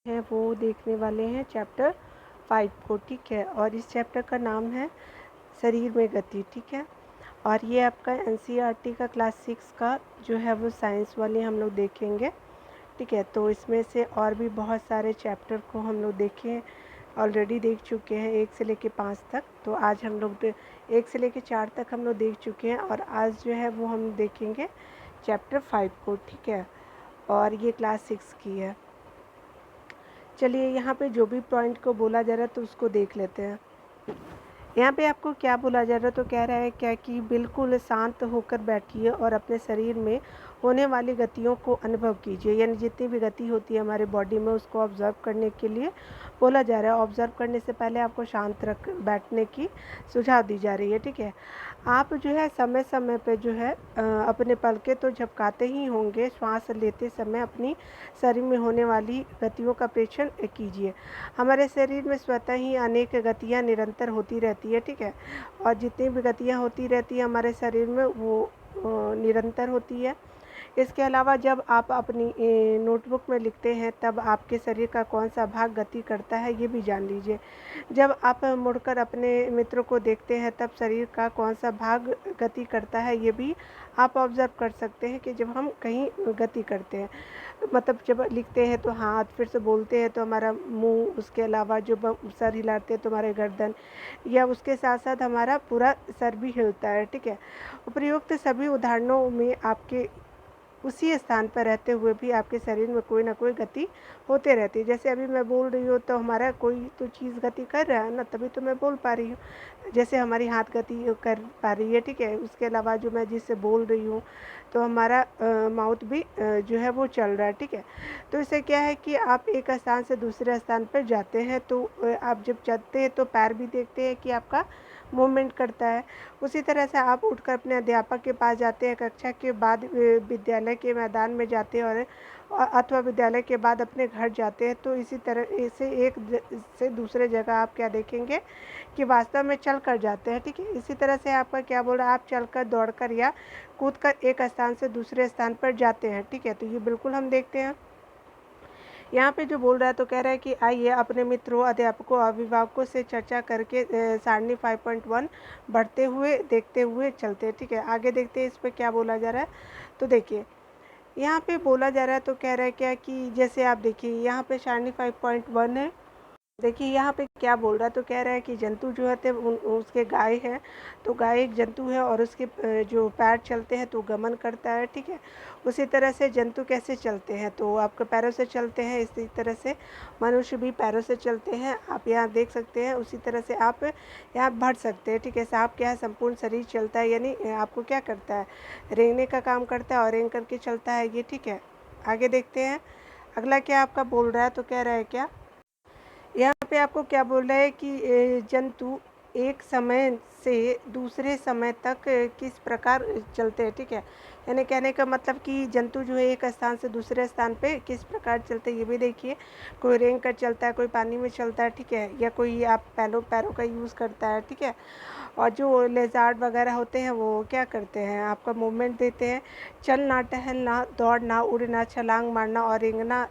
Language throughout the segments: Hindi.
हैं वो देखने वाले हैं चैप्टर 5 को, ठीक है। और इस चैप्टर का नाम है शरीर में गति, ठीक है। और ये आपका एनसीईआरटी का क्लास 6 का जो है वो साइंस वाले हम लोग देखेंगे, ठीक है। तो इसमें से और भी बहुत सारे चैप्टर को हम लोग ऑलरेडी देख चुके हैं 1 से लेके 5 तक। तो आज हम लोग 1 से लेके 4 तक हम लोग देख चुके हैं और आज जो है वो हम देखेंगे चैप्टर 5 को, ठीक है। और ये क्लास 6 की है। चलिए यहाँ पे जो भी पॉइंट को बोला जा रहा है तो उसको देख लेते हैं। यहाँ पे आपको क्या बोला जा रहा है, तो कह रहा है क्या कि बिल्कुल शांत होकर बैठिए और अपने शरीर में होने वाली गतियों को अनुभव कीजिए। यानी जितनी भी गति होती है हमारे बॉडी में उसको ऑब्ज़र्व करने के लिए बोला जा रहा है। ऑब्ज़र्व करने से पहले आपको शांत रख बैठने की सुझाव दी जा रही है, ठीक है। आप जो है समय समय पे जो है अपने पलकें तो झपकाते ही होंगे। श्वास लेते समय अपनी शरीर में होने वाली गतियों का प्रेक्षण कीजिए। हमारे शरीर में स्वतः ही अनेक गतियाँ निरंतर होती रहती है, ठीक है। और जितनी भी गतियाँ होती रहती है हमारे शरीर में वो निरंतर होती है। इसके अलावा जब आप अपनी नोटबुक में लिखते हैं तब आपके शरीर का कौन सा भाग गति करता है ये भी जान लीजिए। जब आप मुड़कर अपने मित्र को देखते हैं तब शरीर का कौन सा भाग गति करता है ये भी आप ऑब्ज़र्व कर सकते हैं कि जब हम कहीं गति करते हैं, मतलब जब लिखते हैं तो हाथ, फिर से बोलते हैं तो हमारा मुंह, उसके अलावा जो सर हिलाते हैं तो हमारे गर्दन, या उसके साथ साथ हमारा पूरा सर भी हिलता है, ठीक है। उपयुक्त सभी उदाहरणों में आपके उसी स्थान पर रहते हुए भी आपके शरीर में कोई ना कोई गति होते रहती है। जैसे अभी मैं बोल रही हूँ तो हमारा कोई तो चीज़ गति कर रहा है ना, तभी तो मैं बोल पा रही हूँ। जैसे हमारी हाथ गति कर पा रही है, ठीक है। उसके अलावा जो मैं जिससे बोल रही हूँ तो हमारा माउथ भी जो है वो चल रहा है, ठीक है। तो इससे क्या है कि आप एक स्थान से दूसरे स्थान पर जाते हैं तो आप जब चलते हैं तो पैर भी देखते हैं कि आपका मूवमेंट करता है। उसी तरह से आप उठकर अपने अध्यापक के पास जाते हैं, कक्षा के बाद विद्यालय के मैदान में जाते हैं और अथवा विद्यालय के बाद अपने घर जाते हैं। तो इसी तरह से से दूसरे जगह आप क्या देखेंगे कि वास्तव में चल कर जाते हैं, ठीक है। इसी तरह से आपका क्या बोल रहा है, आप चलकर, दौड़कर या कूदकर एक स्थान से दूसरे स्थान पर जाते हैं, ठीक है। तो ये बिल्कुल हम देखते हैं। यहाँ पे जो बोल रहा है तो कह रहा है कि आइए अपने मित्रों, अध्यापकों, अभिभावकों से चर्चा करके सारणी 5.1 बढ़ते हुए देखते हुए चलते हैं, ठीक है। आगे देखते हैं इस पर क्या बोला जा रहा है। तो देखिए यहाँ पे बोला जा रहा है तो कह रहा है क्या कि जैसे आप देखिए यहाँ पे सारणी 5.1 है। देखिए यहाँ पे क्या बोल रहा है तो कह रहा है कि जंतु जो है उसके गाय है, तो गाय एक जंतु है और उसके जो पैर चलते हैं तो गमन करता है, ठीक है। उसी तरह से जंतु कैसे चलते हैं, तो आपके पैरों से चलते हैं। इसी तरह से मनुष्य भी पैरों से चलते हैं, आप यहाँ देख सकते हैं। उसी तरह से आप यहाँ बढ़ सकते हैं, ठीक है। सांप क्या है, संपूर्ण शरीर चलता है, यानी आपको क्या करता है, रेंगने का काम करता है और रेंग करके चलता है ये, ठीक है। आगे देखते हैं अगला क्या आपका बोल रहा है। तो कह रहा है क्या, यहाँ पे आपको क्या बोल रहा है कि जंतु एक समय से दूसरे समय तक किस प्रकार चलते हैं, ठीक है। यानी कहने का मतलब कि जंतु जो है एक स्थान से दूसरे स्थान पे किस प्रकार चलते हैं ये भी देखिए। कोई रेंग कर चलता है, कोई पानी में चलता है, ठीक है, या कोई आप पैरों का यूज़ करता है, ठीक है। और जो लेज़ार्ड वगैरह होते हैं वो क्या करते हैं, आपका मूवमेंट देते हैं। चलना, टहलना, दौड़ना, उड़ना, छलांग मारना और रेंगना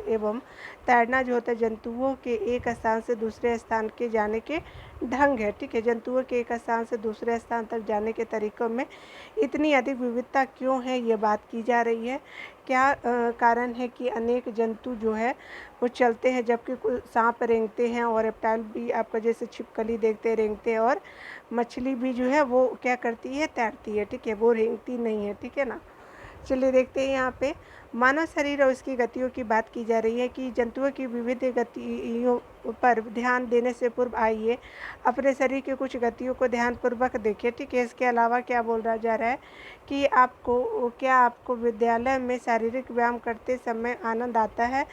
एवं तैरना जो होता है जंतुओं के एक स्थान से दूसरे स्थान के जाने के ढंग है, ठीक है। जंतुओं के एक स्थान से दूसरे स्थान तक जाने के तरीक़ों में इतनी अधिक विविधता क्यों है, ये बात की जा रही है। क्या कारण है कि अनेक जंतु जो है वो चलते हैं जबकि कुछ सांप रेंगते हैं और रेप्टाइल भी आपका जैसे छिपकली देखते हैं रेंगते हैं, और मछली भी जो है वो क्या करती है, तैरती है, ठीक है, वो रेंगती नहीं है, ठीक है ना। चलिए देखते हैं यहाँ पे मानव शरीर और उसकी गतियों की बात की जा रही है कि जंतुओं की विविध गतियों पर ध्यान देने से पूर्व आइए अपने शरीर की कुछ गतियों को ध्यानपूर्वक देखें, ठीक है। इसके अलावा क्या बोला जा रहा है कि आपको विद्यालय में शारीरिक व्यायाम करते समय आनंद आता है।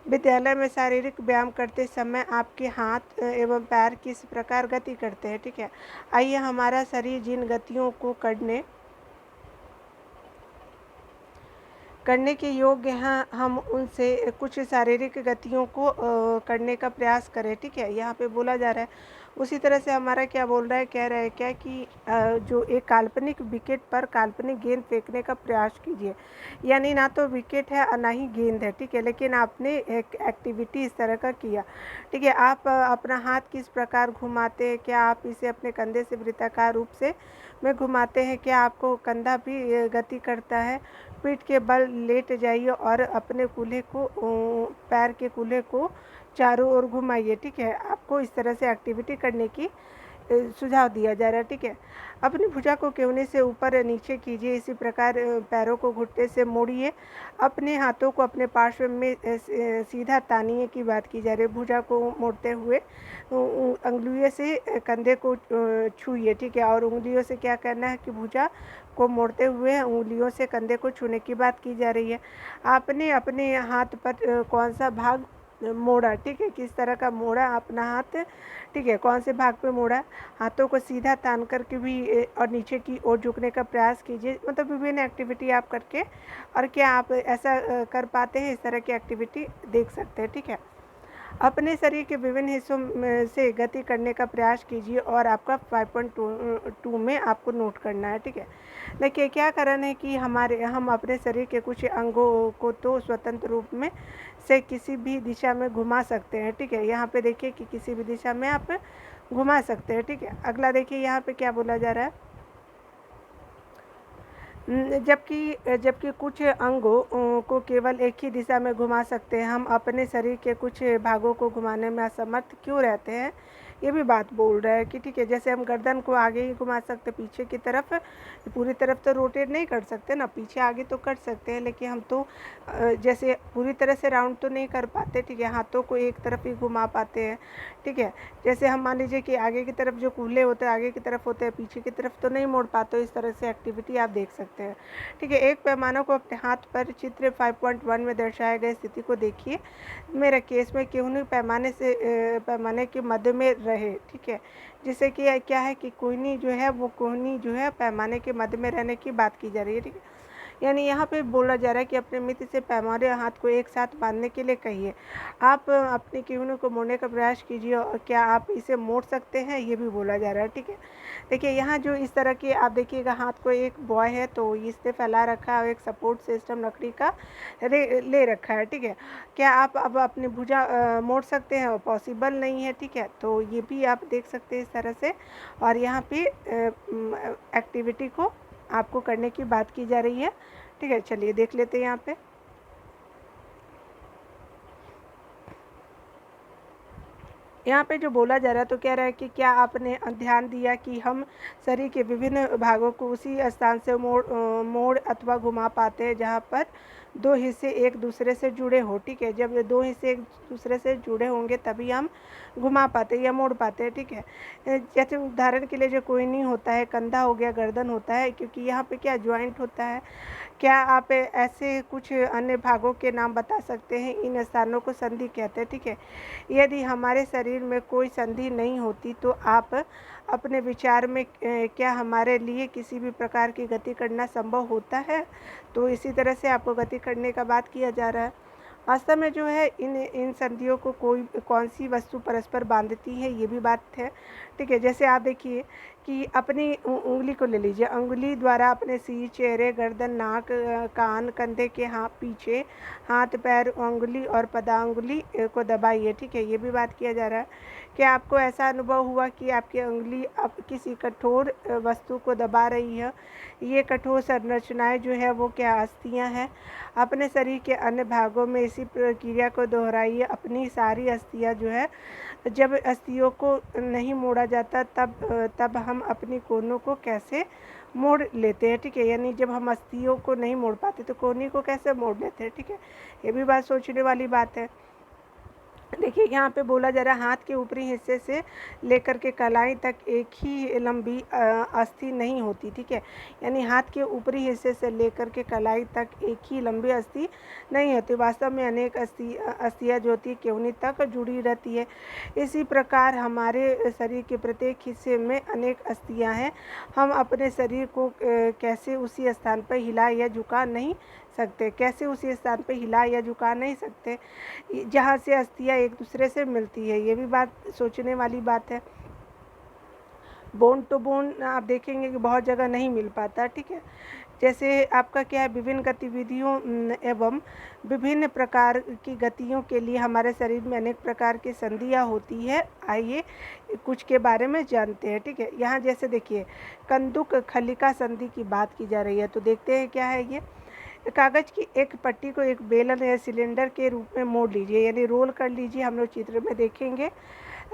विद्यालय में शारीरिक व्यायाम करते समय आपके हाथ एवं पैर किस प्रकार गति करते हैं, ठीक है। आइए हमारा शरीर जिन गतियों को करने करने के योग्य हैं, हम उनसे कुछ शारीरिक गतियों को करने का प्रयास करें, ठीक है। यहाँ पे बोला जा रहा है उसी तरह से हमारा क्या बोल रहा है, कह रहा है क्या कि जो एक काल्पनिक विकेट पर काल्पनिक गेंद फेंकने का प्रयास कीजिए। यानी ना तो विकेट है और ना ही गेंद है, ठीक है, लेकिन आपने एक एक्टिविटी इस तरह का किया, ठीक है। आप अपना हाथ किस प्रकार घुमाते हैं, क्या आप इसे अपने कंधे से वृत्ताकार रूप से में घुमाते हैं, क्या आपको कंधा भी गति करता है। पीठ के बल लेट जाइए और अपने कूल्हे को पैर के कूल्हे को चारों ओर घुमाइए, ठीक है। आपको इस तरह से एक्टिविटी करने की सुझाव दिया जा रहा है, ठीक है। अपनी भुजा को कोहनी से ऊपर नीचे कीजिए, इसी प्रकार पैरों को घुटने से मोड़िए, अपने हाथों को अपने पार्श्व में सीधा तानिए की बात की जा रही है। भुजा को मोड़ते हुए उंगलियों से कंधे को छूइए, ठीक है, और उंगलियों से क्या करना है कि भुजा को मोड़ते हुए उंगलियों से कंधे को छूने की बात की जा रही है। आपने अपने हाथ पर कौन सा भाग मोड़ा, ठीक है, किस तरह का मोड़ा अपना हाथ, ठीक है, कौन से भाग पे मोड़ा। हाथों को सीधा तान करके भी और नीचे की ओर झुकने का प्रयास कीजिए। मतलब विभिन्न एक्टिविटी आप करके, और क्या आप ऐसा कर पाते हैं, इस तरह की एक्टिविटी देख सकते हैं, ठीक है। अपने शरीर के विभिन्न हिस्सों में से गति करने का प्रयास कीजिए और आपका 5.2 में आपको नोट करना है, ठीक है। देखिए क्या कारण है कि हम अपने शरीर के कुछ अंगों को तो स्वतंत्र रूप में से किसी भी दिशा में घुमा सकते हैं, ठीक है। यहाँ पे देखिए कि किसी भी दिशा में आप घुमा सकते हैं, ठीक है। अगला देखिए यहाँ पे क्या बोला जा रहा है, जबकि कुछ अंगों को केवल एक ही दिशा में घुमा सकते हैं, हम अपने शरीर के कुछ भागों को घुमाने में असमर्थ क्यों रहते हैं, ये भी बात बोल रहा है कि, ठीक है, जैसे हम गर्दन को आगे ही घुमा सकते, पीछे की तरफ पूरी तरफ तो रोटेट नहीं कर सकते ना, पीछे आगे तो कर सकते हैं, लेकिन हम तो जैसे पूरी तरह से राउंड तो नहीं कर पाते, ठीक है, हाथों को एक तरफ ही घुमा पाते हैं, ठीक है। जैसे हम मान लीजिए कि आगे की तरफ जो कूल्हे होते हैं आगे की तरफ होते हैं, पीछे की तरफ तो नहीं मोड़ पाते, इस तरह से एक्टिविटी आप देख सकते हैं, ठीक है। एक पैमानों को अपने हाथ पर चित्र 5.1 में दर्शाए गए स्थिति को देखिए। मेरा केस में कोहनी पैमाने के मध्य में रहे, ठीक है, जिससे कि क्या है कि कोहनी जो है पैमाने के मध्य में रहने की बात की जा रही है, ठीक है। यानी यहाँ पे बोला जा रहा है कि अपने मित्र से पैमाने हाथ को एक साथ बांधने के लिए कहिए। आप अपनी कोहनी को मोड़ने का प्रयास कीजिए और क्या आप इसे मोड़ सकते हैं, ये भी बोला जा रहा है, ठीक है। देखिए यहाँ जो इस तरह की आप देखिएगा, हाथ को एक बॉय है तो इससे फैला रखा है और एक सपोर्ट सिस्टम लकड़ी का ले रखा है, ठीक है। क्या आप अब अपनी भुजा मोड़ सकते हैं, पॉसिबल नहीं है, ठीक है। तो ये भी आप देख सकते हैं इस तरह से, और यहाँ पे एक्टिविटी को आपको करने की बात की जा रही है, ठीक है। चलिए देख लेते हैं यहाँ पे। यहाँ पे जो बोला जा रहा है तो कह रहा है कि क्या आपने ध्यान दिया कि हम शरीर के विभिन्न भागों को उसी स्थान से मोड़ अथवा घुमा पाते हैं जहाँ पर दो हिस्से एक दूसरे से जुड़े हो, ठीक है। जब दो हिस्से एक दूसरे से जुड़े होंगे तभी हम घुमा पाते हैं या मोड़ पाते हैं, ठीक है। जैसे उदाहरण के लिए जो कोहनी होता है, कंधा हो गया, गर्दन होता है, क्योंकि यहाँ पे क्या जॉइंट होता है। क्या आप ऐसे कुछ अन्य भागों के नाम बता सकते हैं, इन स्थानों को संधि कहते हैं, ठीक है। यदि हमारे शरीर में कोई संधि नहीं होती तो आप अपने विचार में क्या हमारे लिए किसी भी प्रकार की गति करना संभव होता है। तो इसी तरह से आपको गति करने का बात किया जा रहा है। वास्तव में जो है इन संधियों को कौन सी वस्तु परस्पर बांधती है, ये भी बात है, ठीक है। जैसे आप देखिए कि अपनी उंगली को ले लीजिए, उंगली द्वारा अपने सिर, चेहरे, गर्दन, नाक, कान, कंधे के पीछे हाथ, पैर, उंगली और पदांगुली को दबाइए, ठीक है। ये भी बात किया जा रहा है। क्या आपको ऐसा अनुभव हुआ कि आपकी उंगली अब किसी कठोर वस्तु को दबा रही है। ये कठोर संरचनाएं जो है वो क्या अस्थियां हैं। अपने शरीर के अन्य भागों में इसी प्रक्रिया को दोहराइए। अपनी सारी अस्थियां जो है, जब अस्थियों को नहीं मोड़ा जाता तब हम अपनी कोहनियों को कैसे मोड़ लेते हैं, ठीक है। यानी जब हम अस्थियों को नहीं मोड़ पाते तो कोहनी को कैसे मोड़ लेते हैं, ठीक है। ये भी बात सोचने वाली बात है। देखिए यहाँ पे बोला जा रहा है हाथ के ऊपरी हिस्से से लेकर के कलाई तक एक ही लंबी अस्थि नहीं होती, ठीक है। यानी हाथ के ऊपरी हिस्से से लेकर के कलाई तक एक ही लंबी अस्थि नहीं होती। वास्तव में अनेक अस्थियाँ जो होती है कोहनी तक जुड़ी रहती है। इसी प्रकार हमारे शरीर के प्रत्येक हिस्से में अनेक अस्थियाँ हैं। हम अपने शरीर को कैसे उसी स्थान पर हिला या झुका नहीं सकते, कैसे उसी स्थान पे हिला या झुका नहीं सकते जहाँ से अस्थियाँ एक दूसरे से मिलती है। ये भी बात सोचने वाली बात है। बोन टू बोन आप देखेंगे कि बहुत जगह नहीं मिल पाता, ठीक है। जैसे आपका क्या है, विभिन्न गतिविधियों एवं विभिन्न प्रकार की गतियों के लिए हमारे शरीर में अनेक प्रकार की संधियाँ होती है। आइए कुछ के बारे में जानते हैं, ठीक है। यहाँ जैसे देखिए कंदुक खलिका संधि की बात की जा रही है, तो देखते हैं क्या है ये। कागज की एक पट्टी को एक बेलन या सिलेंडर के रूप में मोड़ लीजिए, यानी रोल कर लीजिए। हम लोग चित्र में देखेंगे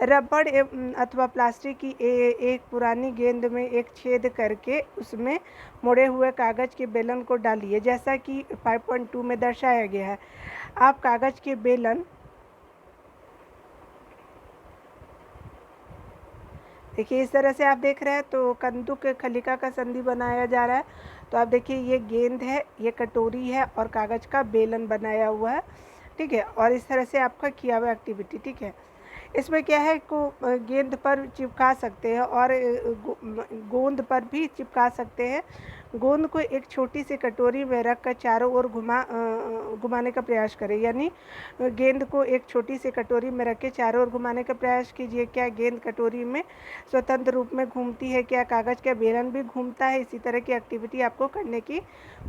रबड़ अथवा प्लास्टिक की एक पुरानी गेंद में एक छेद करके उसमें मुड़े हुए कागज़ के बेलन को डालिए, जैसा कि 5.2 में दर्शाया गया है। आप कागज़ के बेलन देखिए इस तरह से आप देख रहे हैं, तो कंदुक खलिका का संधि बनाया जा रहा है। तो आप देखिए ये गेंद है, ये कटोरी है और कागज़ का बेलन बनाया हुआ है, ठीक है। और इस तरह से आपका किया हुआ एक्टिविटी, ठीक है। इसमें क्या है को गेंद पर चिपका सकते हैं और गोंद पर भी चिपका सकते हैं। गोंद को एक छोटी सी कटोरी में रखकर चारों ओर घुमाने का प्रयास करें, यानी गेंद को एक छोटी सी कटोरी में रख के चारों ओर घुमाने का प्रयास कीजिए। क्या गेंद कटोरी में स्वतंत्र रूप में घूमती है? क्या कागज़ का बेलन भी घूमता है? इसी तरह की एक्टिविटी आपको करने की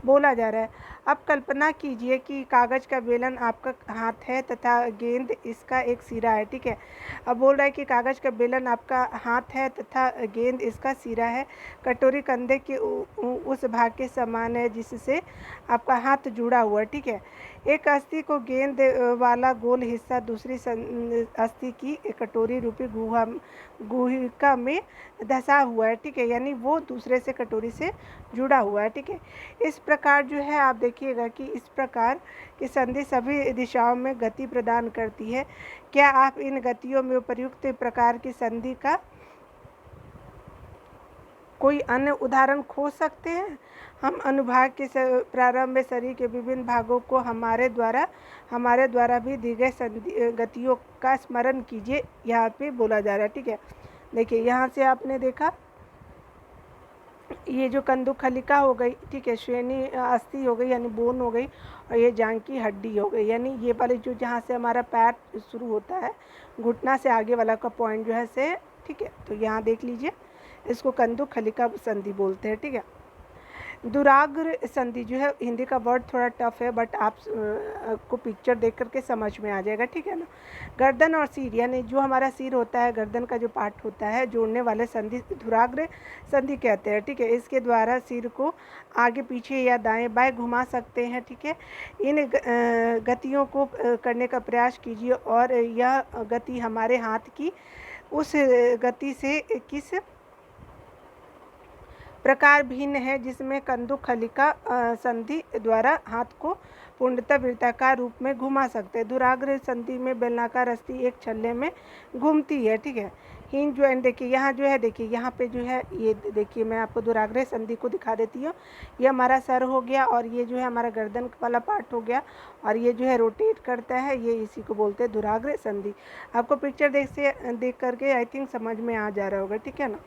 बोला जा रहा है। अब कल्पना कीजिए कि कागज़ का बेलन आपका हाथ है तथा गेंद इसका एक सिरा है, ठीक है। अब बोल रहा है कि कागज़ का बेलन आपका हाथ है तथा गेंद इसका सिरा है। कटोरी कंधे के उस भाग के समान है जिससे आपका हाथ जुड़ा हुआ है, ठीक है। एक अस्थि को गेंद वाला गोल हिस्सा दूसरी अस्थि की कटोरी रूपी गुहिका में धंसा हुआ है, ठीक है, यानी वो दूसरे से कटोरी से जुड़ा हुआ है, ठीक है। इस प्रकार जो है आप देखिएगा कि इस प्रकार की संधि सभी दिशाओं में गति प्रदान करती है। क्या आप इन गतियों में उपर्युक्त प्रकार की संधि का कोई अन्य उदाहरण खोज सकते हैं? हम अनुभाग के प्रारंभ में शरीर के विभिन्न भागों को हमारे द्वारा भी दी गई गतियों का स्मरण कीजिए, यहाँ पे बोला जा रहा है, ठीक है। देखिए यहाँ से आपने देखा ये जो कंदुक खलिका हो गई, ठीक है, श्रेणी अस्थि हो गई यानी बोन हो गई, और ये जांग की हड्डी हो गई, यानी ये वाले जो जहाँ से हमारा पैर शुरू होता है घुटना से आगे वाला का पॉइंट जो है से, ठीक है। तो यहाँ देख लीजिए इसको कंदुक खलिका संधि बोलते हैं, ठीक है। दुराग्र संधि जो है, हिंदी का वर्ड थोड़ा टफ है बट आप को पिक्चर देख करके समझ में आ जाएगा, ठीक है ना। गर्दन और सिर, यानी जो हमारा सिर होता है, गर्दन का जो पार्ट होता है, जोड़ने वाले संधि दुराग्र संधि कहते हैं, ठीक है। इसके द्वारा सिर को आगे पीछे या दाएं बाएं घुमा सकते हैं, ठीक है। इन गतियों को करने का प्रयास कीजिए और यह गति हमारे हाथ की उस गति से किस प्रकार भिन्न है जिसमें कंदुक खलिका संधि द्वारा हाथ को पूर्णतः वृत्ताकार रूप में घुमा सकते हैं। दुराग्र संधि में बेलनाकार अस्थि एक छल्ले में घूमती है, ठीक है। हिंज जॉइंट देखिए यहाँ जो है, देखिए यहाँ पे जो है ये देखिए, मैं आपको दुराग्र संधि को दिखा देती हूँ। ये हमारा सर हो गया और ये जो है हमारा गर्दन वाला पार्ट हो गया और ये जो है रोटेट करता है, ये इसी को बोलते हैं दुराग्र संधि। आपको पिक्चर देख करके आई थिंक समझ में आ जा रहा होगा, ठीक है ना।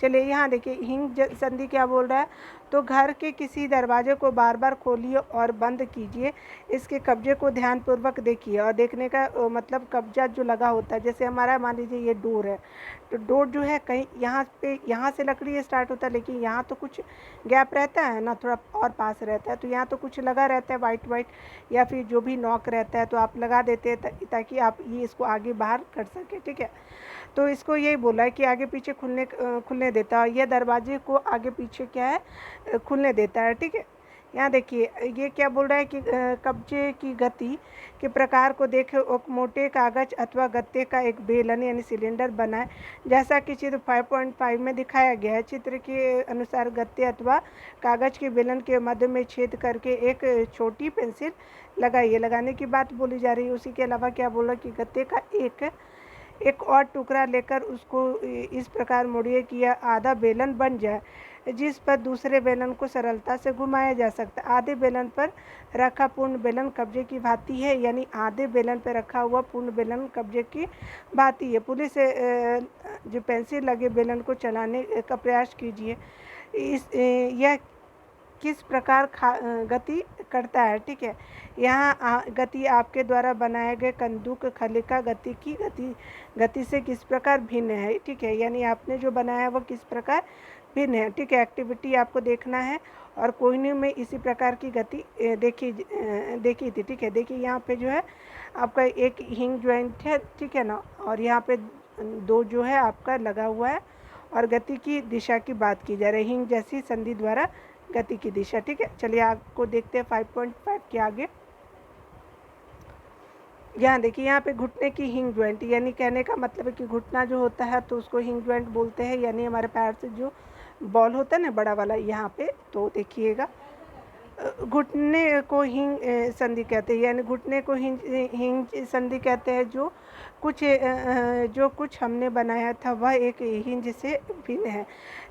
चलिए यहाँ देखिए हिंज संधि क्या बोल रहा है, तो घर के किसी दरवाजे को बार बार खोलिए और बंद कीजिए। इसके कब्जे को ध्यानपूर्वक देखिए, और देखने का मतलब कब्जा जो लगा होता है, जैसे हमारा मान लीजिए ये डोर है, तो डोर जो है कहीं यहाँ से लकड़ी स्टार्ट होता है, लेकिन यहाँ तो कुछ गैप रहता है ना, थोड़ा और पास रहता है, तो यहाँ तो कुछ लगा रहता है वाइट या फिर जो भी नॉक रहता है तो आप लगा देते हैं ताकि आप ये इसको आगे बाहर कर सकें, ठीक है। तो इसको यही बोला है कि आगे पीछे खुलने देता है, यह दरवाजे को आगे पीछे क्या है खुलने देता है, ठीक है। यहाँ देखिए ये क्या बोल रहा है कि कब्जे की गति के प्रकार को देखें। एक मोटे कागज अथवा गत्ते का एक बेलन यानी सिलेंडर बनाए, जैसा कि चित्र 5.5 में दिखाया गया है। चित्र के अनुसार गत्ते अथवा कागज के बेलन के मध्य में छेद करके एक छोटी पेंसिल लगाइए। लगाने की बात बोली जा रही है। उसी के अलावा क्या बोला कि गत्ते का एक और टुकड़ा लेकर उसको इस प्रकार मोड़िए कि यह आधा बेलन बन जाए, जिस पर दूसरे बेलन को सरलता से घुमाया जा सकता है। आधे बेलन पर रखा पूर्ण बेलन कब्जे की भांति है, यानी आधे बेलन पर रखा हुआ पूर्ण बेलन कब्जे की भांति है। पुलिस जो पेंसिल लगे बेलन को चलाने का प्रयास कीजिए। यह किस प्रकार गति करता है, ठीक है। यहाँ गति आपके द्वारा बनाए गए कंदुक खलिका गति से किस प्रकार भिन्न है, ठीक है। यानी आपने जो बनाया है वो किस प्रकार भिन्न है, ठीक है। एक्टिविटी आपको देखना है। और कोहिनूर में इसी प्रकार की गति देखी थी, ठीक है। देखिए यहाँ पे जो है आपका एक हिंग जॉइंट है, ठीक है ना, और यहाँ पे 2 जो है आपका लगा हुआ है, और गति की दिशा की बात की जा रही है, हिंग जैसी संधि द्वारा गति की दिशा, ठीक है। चलिए आपको देखते हैं 5.5 के आगे। यहाँ देखिए, यहाँ पे घुटने की हिंग जॉइंट, यानी कहने का मतलब है कि घुटना जो होता है तो उसको हिंग जॉइंट बोलते हैं, यानी हमारे पैर से जो बॉल होता है ना बड़ा वाला, यहाँ पे तो देखिएगा घुटने को हिंग संधि कहते हैं, यानी घुटने को हिंग संधि कहते हैं। जो कुछ हमने बनाया था वह एक हिंज से भिन्न है,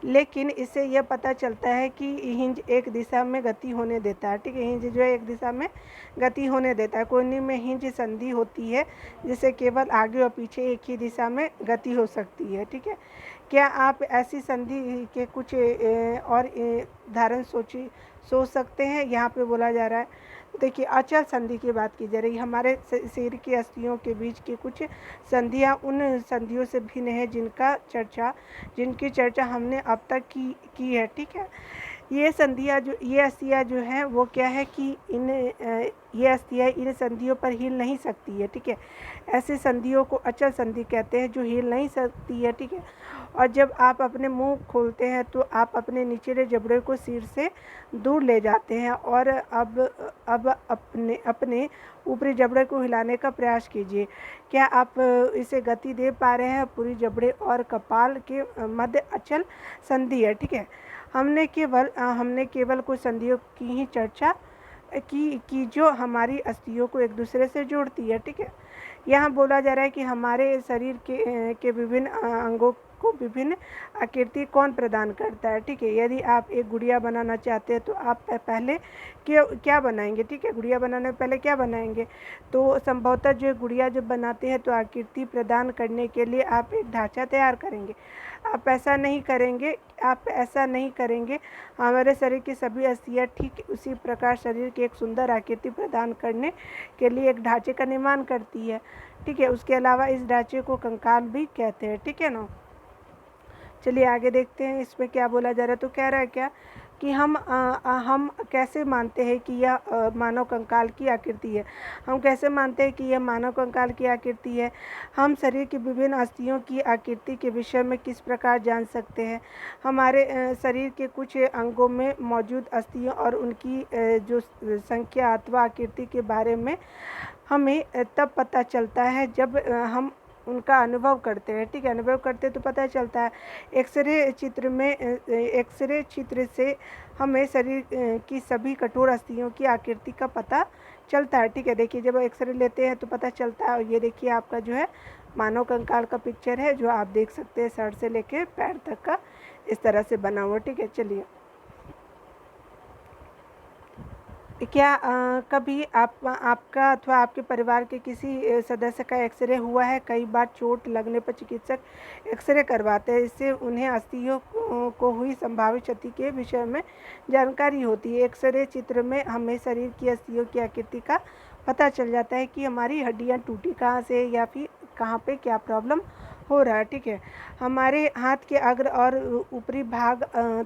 लेकिन इससे यह पता चलता है कि हिंज एक दिशा में गति होने देता है, ठीक है। हिंज जो है एक दिशा में गति होने देता है। कोहिनूर में हिंज संधि होती है जिससे केवल आगे और पीछे एक ही दिशा में गति हो सकती है, ठीक है। क्या आप ऐसी संधि के कुछ और उदाहरण सोच सकते हैं। यहाँ पे बोला जा रहा है, देखिए अचल संधि की बात की जा रही है। हमारे शरीर की अस्थियों के बीच की कुछ संधियाँ उन संधियों से भिन्न है जिनकी चर्चा हमने अब तक की है, ठीक है। ये अस्थियाँ जो हैं वो क्या है कि ये अस्थियाँ इन संधियों पर हिल नहीं सकती है, ठीक है। ऐसी संधियों को अचल संधि कहते हैं जो हिल नहीं सकती है, ठीक है। और जब आप अपने मुंह खोलते हैं तो आप अपने निचले जबड़े को सिर से दूर ले जाते हैं, और अब अपने ऊपरी जबड़े को हिलाने का प्रयास कीजिए। क्या आप इसे गति दे पा रहे हैं। पूरी जबड़े और कपाल के मध्य अचल संधि है, ठीक है। हमने केवल कुछ संधियों की ही चर्चा की जो हमारी अस्थियों को एक दूसरे से जोड़ती है, ठीक है। यहाँ बोला जा रहा है कि हमारे शरीर के विभिन्न अंगों को विभिन्न आकृति कौन प्रदान करता है, ठीक है। यदि आप एक गुड़िया बनाना चाहते हैं तो आप पहले क्या बनाएंगे, ठीक है। गुड़िया बनाने पहले क्या बनाएंगे, तो संभवतः जो गुड़िया जब बनाते हैं तो आकृति प्रदान करने के लिए आप एक ढांचा तैयार करेंगे। आप ऐसा नहीं करेंगे। हमारे शरीर की सभी अस्थियाँ ठीक उसी प्रकार शरीर की एक सुंदर आकृति प्रदान करने के लिए एक ढांचे का निर्माण करती है, ठीक है। उसके अलावा इस ढांचे को कंकाल भी कहते हैं, ठीक है ना। चलिए आगे देखते हैं इसमें क्या बोला जा रहा है। तो कह रहा है क्या कि हम कैसे मानते हैं कि यह मानव कंकाल की आकृति है। हम कैसे मानते हैं कि यह मानव कंकाल की आकृति है। हम शरीर की विभिन्न अस्थियों की आकृति के विषय में किस प्रकार जान सकते हैं। हमारे शरीर के कुछ अंगों में मौजूद अस्थियों और उनकी जो संख्या अथवा आकृति के बारे में हमें तब पता चलता है जब हम उनका अनुभव करते हैं, ठीक है। अनुभव करते तो पता चलता है। एक्सरे चित्र से हमें शरीर की सभी कठोर अस्थियों की आकृति का पता चलता है, ठीक है। देखिए जब एक्सरे लेते हैं तो पता चलता है। और ये देखिए आपका जो है मानव कंकाल का पिक्चर है जो आप देख सकते हैं, सर से लेके पैर तक का इस तरह से बना हुआ, ठीक है। चलिए क्या कभी आपका अथवा आपके परिवार के किसी सदस्य का एक्सरे हुआ है। कई बार चोट लगने पर चिकित्सक एक्सरे करवाते हैं। इससे उन्हें अस्थियों को हुई संभावित क्षति के विषय में जानकारी होती है। एक्सरे चित्र में हमें शरीर की अस्थियों की आकृति का पता चल जाता है कि हमारी हड्डियाँ टूटी कहाँ से या फिर कहाँ पे क्या प्रॉब्लम हो रहा है, ठीक है। हमारे हाथ के अग्र और ऊपरी भाग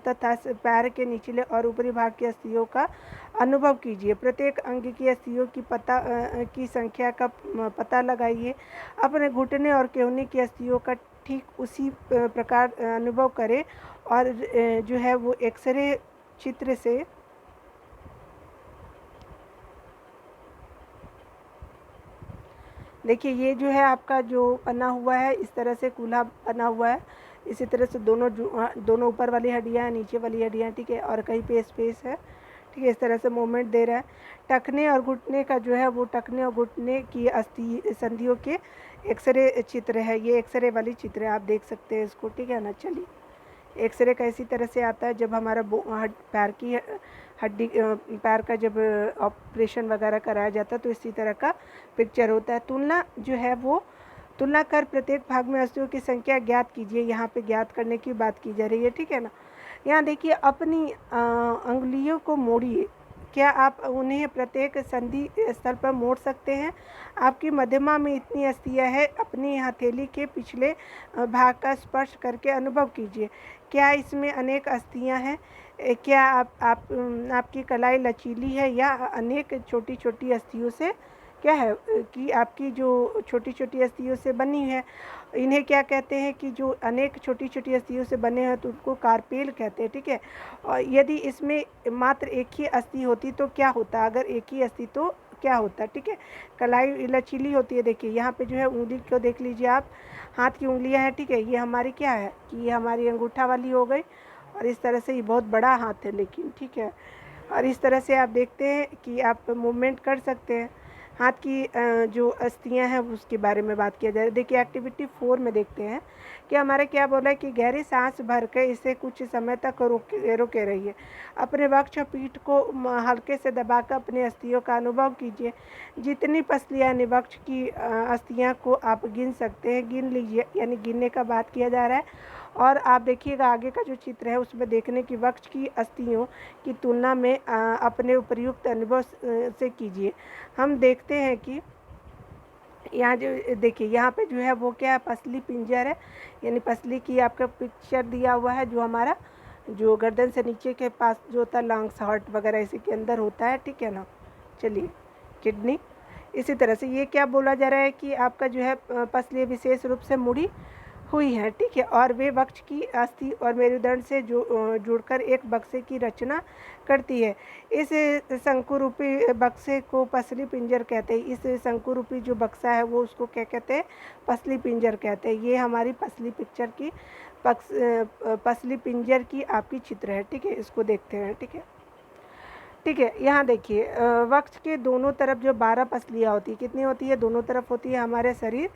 तथा पैर के निचले और ऊपरी भाग की अस्थियों का अनुभव कीजिए। प्रत्येक अंग की अस्थियों की संख्या का पता लगाइए। अपने घुटने और केहनी की अस्थियों का ठीक उसी प्रकार अनुभव करें और जो है वो एक्सरे चित्र से देखिए ये जो है आपका जो बना हुआ है इस तरह से कूल्हा बना हुआ है। इसी तरह से दोनों ऊपर वाली हड्डियाँ निचे वाली हड्डियाँ, ठीक है। और कहीं पे स्पेस है, ठीक है। इस तरह से मूवमेंट दे रहा है। टखने और घुटने का जो है वो टखने और घुटने की अस्थि संधियों के एक्सरे चित्र है। ये एक्सरे वाली चित्र है, आप देख सकते हैं इसको, ठीक है ना। चलिए एक्सरे का इसी तरह से आता है जब हमारा पैर का जब ऑपरेशन वगैरह कराया जाता है तो इसी तरह का पिक्चर होता है। तुलना कर प्रत्येक भाग में अस्थियों की संख्या ज्ञात कीजिए। यहाँ पे ज्ञात करने की बात की जा रही है, ठीक है ना। यहाँ देखिए अपनी अंगुलियों को मोड़िए। क्या आप उन्हें प्रत्येक संधि स्थल पर मोड़ सकते हैं? आपकी मध्यमा में इतनी अस्थियाँ है, अपनी हथेली के पिछले भाग का स्पर्श करके अनुभव कीजिए। क्या इसमें अनेक अस्थियाँ हैं? क्या आपकी कलाई लचीली है या अनेक छोटी छोटी अस्थियों से क्या है कि आपकी जो छोटी छोटी अस्थियों से बनी है? इन्हें क्या कहते हैं कि जो अनेक छोटी छोटी अस्थियों से बने हैं तो उनको कार्पेल कहते हैं, ठीक है। और यदि इसमें मात्र एक ही अस्थि होती तो क्या होता? अगर एक ही अस्थि तो क्या होता, ठीक है। कलाई लचीली होती है। देखिए यहाँ पे जो है उंगली को देख लीजिए आप, हाथ की उंगलियां हैं, ठीक है। ये हमारी क्या है कि ये हमारी अंगूठा वाली हो गई, और इस तरह से ये बहुत बड़ा हाथ है लेकिन, ठीक है। और इस तरह से आप देखते हैं कि आप मूवमेंट कर सकते हैं। हाथ की जो अस्थियां हैं उसके बारे में बात किया जाए। देखिए एक्टिविटी 4 में देखते हैं कि हमारा क्या बोला है कि गहरी सांस भर के इसे कुछ समय तक रोके रहिए। अपने वक्ष और पीठ को हल्के से दबाकर अपनी अस्थियों का अनुभव कीजिए। जितनी पसलियाँ यानी वक्ष की अस्थियाँ को आप गिन सकते हैं गिन लीजिए, यानी गिनने का बात किया जा रहा है। और आप देखिएगा आगे का जो चित्र है उसमें देखने की वक्ष की अस्थियों की तुलना में अपने उपयुक्त अनुभव से कीजिए। हम देखते हैं कि यहाँ जो देखिए यहाँ पे जो है वो क्या है, पसली पिंजर है, यानी पसली की आपका पिक्चर दिया हुआ है जो हमारा जो गर्दन से नीचे के पास जो होता है लंग्स हार्ट वगैरह इसी के अंदर होता है, ठीक है ना। चलिए किडनी, इसी तरह से ये क्या बोला जा रहा है कि आपका जो है पसली विशेष रूप से मुड़ी हुई है, ठीक है। और वे वक्ष की अस्थि और मेरुदंड से जुड़कर एक बक्से की रचना करती है। इस शंकुरूपी बक्से को पसली पिंजर कहते हैं। इस शंकुरूपी जो बक्सा है वो उसको क्या कहते हैं? पसली पिंजर कहते हैं। ये हमारी पसली पिक्चर की पसली पिंजर की आपकी चित्र है, ठीक है। इसको देखते हैं, ठीक है, ठीक है। यहाँ देखिए वक्ष के दोनों तरफ जो 12 पसलियाँ होती है, कितनी होती है? दोनों तरफ होती है। हमारे शरीर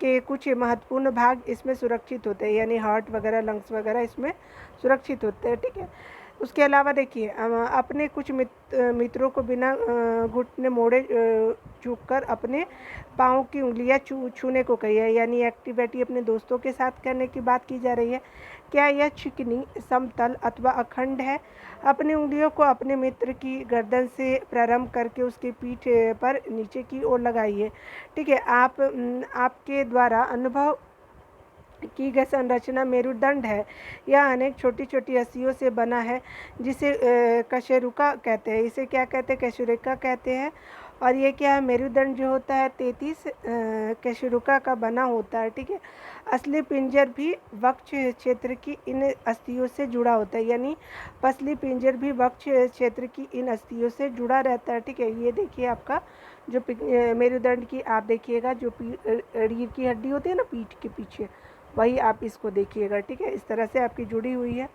के कुछ महत्वपूर्ण भाग इसमें सुरक्षित होते हैं, यानी हार्ट वगैरह लंग्स वगैरह इसमें सुरक्षित होते हैं, ठीक है। उसके अलावा देखिए अपने कुछ मित्रों को बिना घुटने मोड़े झुककर अपने पाँव की उंगलियां छूने को कही है, यानी एक्टिविटी अपने दोस्तों के साथ करने की बात की जा रही है। क्या यह चिकनी, समतल अथवा अखंड है? अपनी उंगलियों को अपने मित्र की गर्दन से प्रारंभ करके उसकी पीठ पर नीचे की ओर लगाइए, ठीक है। आपके द्वारा अनुभव की गई संरचना मेरुदंड है। यह अनेक छोटी छोटी अस्थियों से बना है जिसे कशेरुका कहते हैं। इसे क्या कहते हैं? कशेरुका कहते हैं। और ये क्या है? मेरुदंड जो होता है 33 कशेरुका का बना होता है, ठीक है। असली पिंजर भी वक्ष क्षेत्र की इन अस्थियों से जुड़ा होता है, यानी पसली पिंजर भी वक्ष क्षेत्र की इन अस्थियों से जुड़ा रहता है, ठीक है। ये देखिए आपका जो मेरुदंड की आप देखिएगा जो रीढ़ की हड्डी होती है ना पीठ के पीछे, वही आप इसको देखिएगा, ठीक है। इस तरह से आपकी जुड़ी हुई है,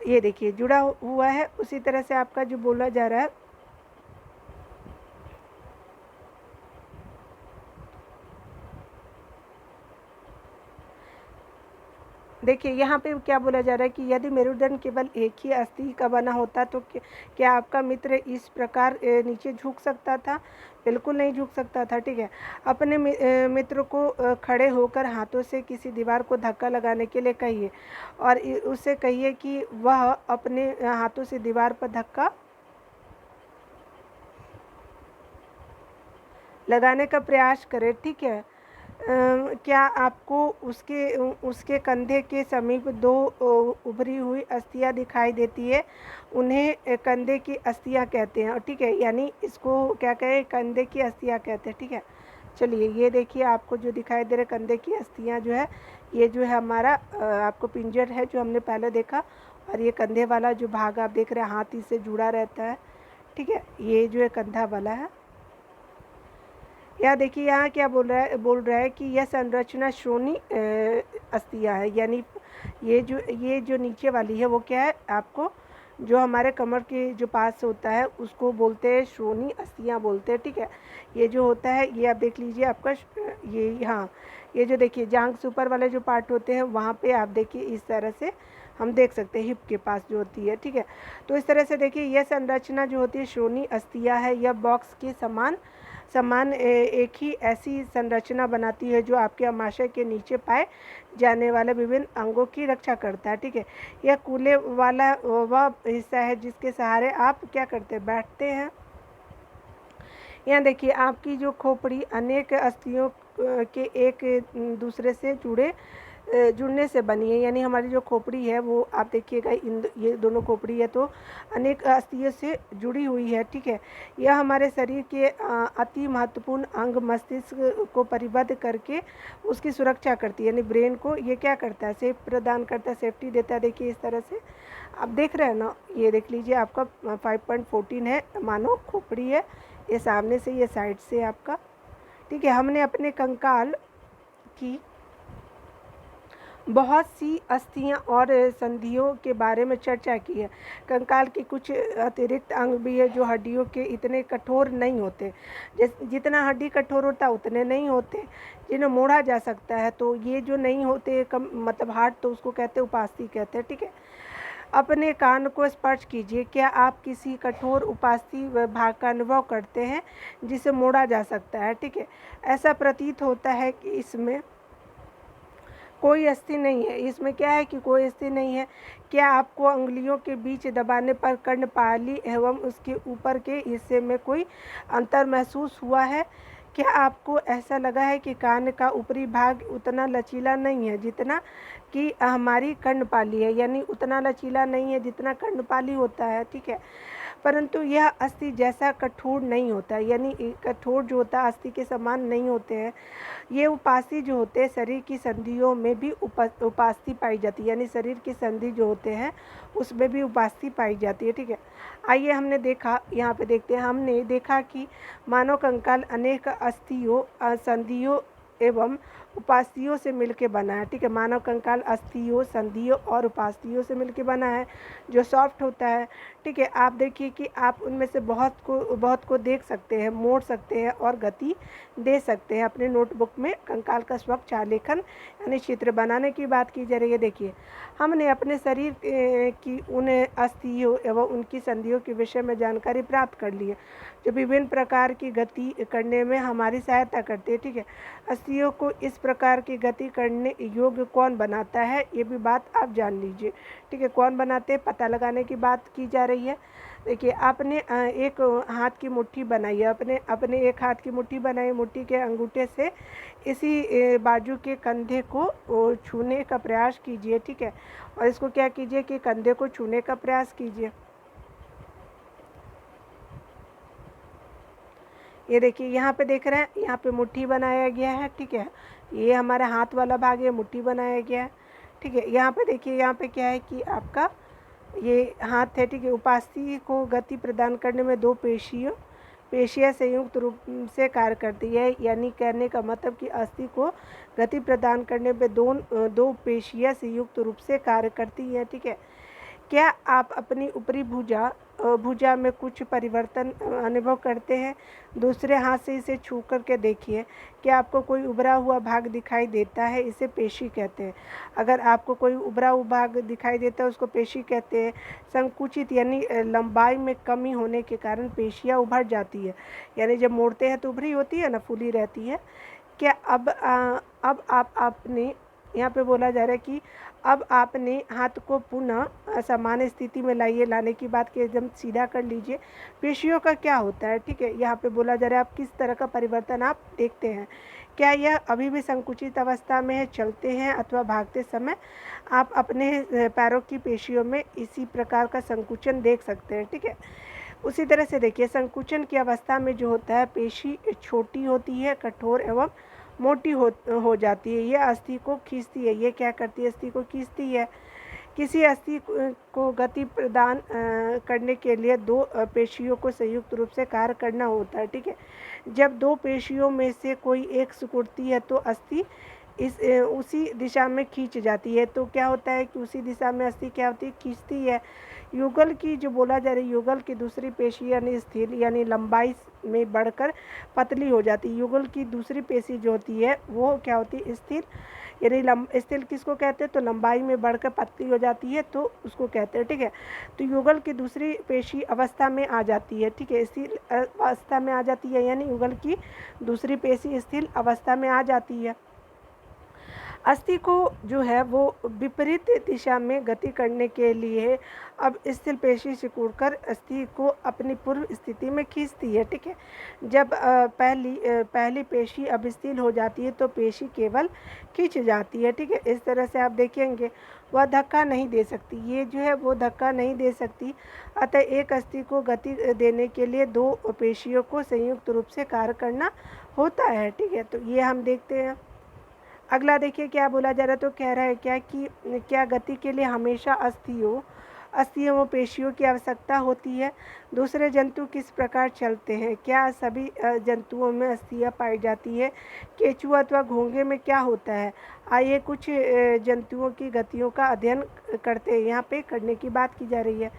ये देखिए जुड़ा हुआ है। उसी तरह से आपका जो बोला जा रहा है देखिए यहाँ पे क्या बोला जा रहा है कि यदि मेरुदंड केवल एक ही अस्थि का बना होता तो क्या आपका मित्र इस प्रकार नीचे झुक सकता था? बिल्कुल नहीं झुक सकता था, ठीक है। अपने मित्र को खड़े होकर हाथों से किसी दीवार को धक्का लगाने के लिए कहिए और उससे कहिए कि वह अपने हाथों से दीवार पर धक्का लगाने का प्रयास करे, ठीक है। क्या आपको उसके कंधे के समीप दो उभरी हुई अस्थियां दिखाई देती है? उन्हें कंधे की अस्थियां कहते हैं, ठीक है। यानी इसको क्या कहें? कंधे की अस्थियां कहते हैं, ठीक है। चलिए ये देखिए आपको जो दिखाई दे रहे कंधे की अस्थियां जो है ये जो है हमारा आपको पिंजर है जो हमने पहले देखा, और ये कंधे वाला जो भाग आप देख रहे हैं हाथ ही से जुड़ा रहता है, ठीक है। ये जो है कंधा वाला है। यहाँ देखिए यहाँ क्या बोल रहा है कि यह संरचना श्रोणी अस्थियाँ है, यानी ये जो नीचे वाली है वो क्या है? आपको जो हमारे कमर के जो पास होता है उसको बोलते हैं श्रोणी अस्थियाँ बोलते हैं, ठीक है। ये जो होता है ये आप देख लीजिए आपका ये, हाँ ये जो देखिए जांघ से ऊपर वाले जो पार्ट होते हैं वहाँ पे आप देखिए इस तरह से हम देख सकते हैं हिप के पास जो होती है, ठीक है। तो इस तरह से देखिए यह संरचना जो होती है श्रोणी अस्थियाँ है, यह बॉक्स के समान समान एक ही ऐसी संरचना बनाती है जो आपके आमाशय के नीचे पाए जाने वाले विभिन्न अंगों की रक्षा करता है। ठीक है, यह कूले वाला वह हिस्सा है जिसके सहारे आप क्या करते हैं, बैठते हैं। यहाँ देखिए आपकी जो खोपड़ी अनेक अस्थियों के एक दूसरे से जुड़ने से बनी है, यानी हमारी जो खोपड़ी है वो आप देखिएगा ये दोनों खोपड़ी है तो अनेक अस्थियों से जुड़ी हुई है। ठीक है, यह हमारे शरीर के अति महत्वपूर्ण अंग मस्तिष्क को परिबद्ध करके उसकी सुरक्षा करती है, यानी ब्रेन को ये क्या करता है, सेफ प्रदान करता है, सेफ्टी देता है। देखिए इस तरह से आप देख रहे हैं ना, ये देख लीजिए आपका 5.14 है, मानो खोपड़ी है, ये सामने से ये साइड से आपका। ठीक है, हमने अपने कंकाल की बहुत सी अस्थियां और संधियों के बारे में चर्चा की है। कंकाल के कुछ अतिरिक्त अंग भी है जो हड्डियों के इतने कठोर नहीं होते, जितना हड्डी कठोर होता है उतने नहीं होते, जिन्हें मोड़ा जा सकता है। तो ये जो नहीं होते कम मतलब हार्ड, तो उसको कहते हैं उपास्थि कहते हैं। ठीक है, अपने कान को स्पर्श कीजिए, क्या आप किसी कठोर उपास्थि भाग का अनुभव करते हैं जिसे मोड़ा जा सकता है। ठीक है, ऐसा प्रतीत होता है कि इसमें कोई अस्थि नहीं है, इसमें क्या है कि कोई अस्थि नहीं है। क्या आपको अंगुलियों के बीच दबाने पर कर्णपाली एवं उसके ऊपर के हिस्से में कोई अंतर महसूस हुआ है? क्या आपको ऐसा लगा है कि कान का ऊपरी भाग उतना लचीला नहीं है जितना कि हमारी कर्णपाली है, यानी उतना लचीला नहीं है जितना कर्णपाली होता है। ठीक है, परंतु यह अस्थि जैसा कठोर नहीं होता, यानी कठोर जो होता है अस्थि के समान नहीं होते हैं। ये उपास्थि जो होते हैं शरीर की संधियों में भी उपास्थि पाई जाती है, यानी शरीर की संधि जो होते हैं उसमें भी उपास्थि पाई जाती है। ठीक है, आइए हमने देखा, यहाँ पे देखते हैं, हमने देखा कि मानव कंकाल अनेक अस्थियों संधियों एवं उपास्थियों से मिलकर बना है। ठीक है, मानव कंकाल अस्थियों संधियों और उपास्थियों से मिलकर बना है जो सॉफ्ट होता है। ठीक है, आप देखिए कि आप उनमें से बहुत को देख सकते हैं, मोड़ सकते हैं और गति दे सकते हैं। अपने नोटबुक में कंकाल का स्वच्छ आलेखन यानी चित्र बनाने की बात की जा रही है। देखिए हमने अपने शरीर की उन अस्थियों एवं उनकी संधियों के विषय में जानकारी प्राप्त कर ली है जो विभिन्न प्रकार की गति करने में हमारी सहायता करती है। ठीक है, अस्थियों को इस प्रकार की गति करने योग्य कौन बनाता है, ये भी बात आप जान लीजिए। ठीक है, कौन बनाते हैं पता लगाने की बात की जा रही है। देखिए आपने एक हाथ की मुट्ठी बनाई है, अपने एक हाथ की मुट्ठी बनाई, मुट्ठी के अंगूठे से इसी बाजू के कंधे को छूने का प्रयास कीजिए। ठीक है, और इसको क्या कीजिए कि कंधे को छूने का प्रयास कीजिए। ये देखिए यहाँ पे देख रहे हैं, यहाँ पे मुट्ठी बनाया गया है। ठीक है, ये हमारा हाथ वाला भाग है, मुट्ठी बनाया गया है। ठीक है, यहाँ पे देखिए, यहाँ पे क्या है कि आपका ये हाथ है। ठीक है, उपास्थि को गति प्रदान करने में दो पेशियाँ संयुक्त रूप से कार्य करती है, यानी कहने का मतलब कि अस्थि को गति प्रदान करने में दो पेशियाँ संयुक्त रूप से कार्य करती है। ठीक है, क्या आप अपनी ऊपरी भुजा में कुछ परिवर्तन अनुभव करते हैं? दूसरे हाथ से इसे छू करके देखिए, क्या आपको कोई उभरा हुआ भाग दिखाई देता है? इसे पेशी कहते हैं। अगर आपको कोई उभरा हुआ भाग दिखाई देता है उसको पेशी कहते हैं। संकुचित यानी लंबाई में कमी होने के कारण पेशियाँ उभर जाती है, यानी जब मोड़ते हैं तो उभरी होती है ना, फूली रहती है। क्या अब आप आपने यहाँ पे बोला जा रहा है कि अब आपने हाथ को पुनः सामान्य स्थिति में लाने की बात की, एकदम सीधा कर लीजिए। पेशियों का क्या होता है? ठीक है, यहाँ पे बोला जा रहा है आप किस तरह का परिवर्तन आप देखते हैं। क्या यह अभी भी संकुचित अवस्था में है, चलते हैं अथवा भागते समय आप अपने पैरों की पेशियों में इसी प्रकार का संकुचन देख सकते हैं। ठीक है, उसी तरह से देखिए संकुचन की अवस्था में जो होता है पेशी छोटी होती है, कठोर एवं मोटी हो जाती है। यह अस्थि को खींचती है। ये क्या करती है? अस्थि को खींचती है। किसी अस्थि को गति प्रदान करने के लिए दो पेशियों को संयुक्त रूप से कार्य करना होता है। ठीक है, जब दो पेशियों में से कोई एक सिकुड़ती है तो अस्थि उसी दिशा में खींच जाती है। तो क्या होता है कि उसी दिशा में अस्थि क्या होती है, खींचती है। युगल की जो बोला जा रहा है, युगल की दूसरी पेशी यानी स्थिर यानी लंबाई में बढ़कर पतली हो जाती है। युगल की दूसरी पेशी जो होती है वो क्या होती है, स्थिर यानी स्थिर किसको कहते हैं, तो लंबाई में बढ़कर पतली हो जाती है तो उसको कहते हैं। ठीक है, तो युगल की दूसरी पेशी अवस्था में आ जाती है। ठीक है, स्थिर अवस्था में आ जाती है यानी युगल की दूसरी पेशी स्थिर अवस्था में आ जाती है। अस्थि को जो है वो विपरीत दिशा में गति करने के लिए अब स्थिर पेशी सिकुड़कर अस्थि को अपनी पूर्व स्थिति में खींचती है। ठीक है, जब पहली पेशी अब स्थिर हो जाती है तो पेशी केवल खींच जाती है। ठीक है, इस तरह से आप देखेंगे वह धक्का नहीं दे सकती, ये जो है वो धक्का नहीं दे सकती। अतः एक अस्थि को गति देने के लिए दो पेशियों को संयुक्त रूप से कार्य करना होता है। ठीक है, तो ये हम देखते हैं। अगला देखिए क्या बोला जा रहा है, तो कह रहा है क्या कि क्या गति के लिए हमेशा अस्थियों व पेशियों की आवश्यकता होती है। दूसरे जंतु किस प्रकार चलते हैं, क्या सभी जंतुओं में अस्थियाँ पाई जाती है। केंचुआ अथवा घोंघे में क्या होता है। आइए कुछ जंतुओं की गतियों का अध्ययन करते हैं। यहाँ पे करने की बात की जा रही है।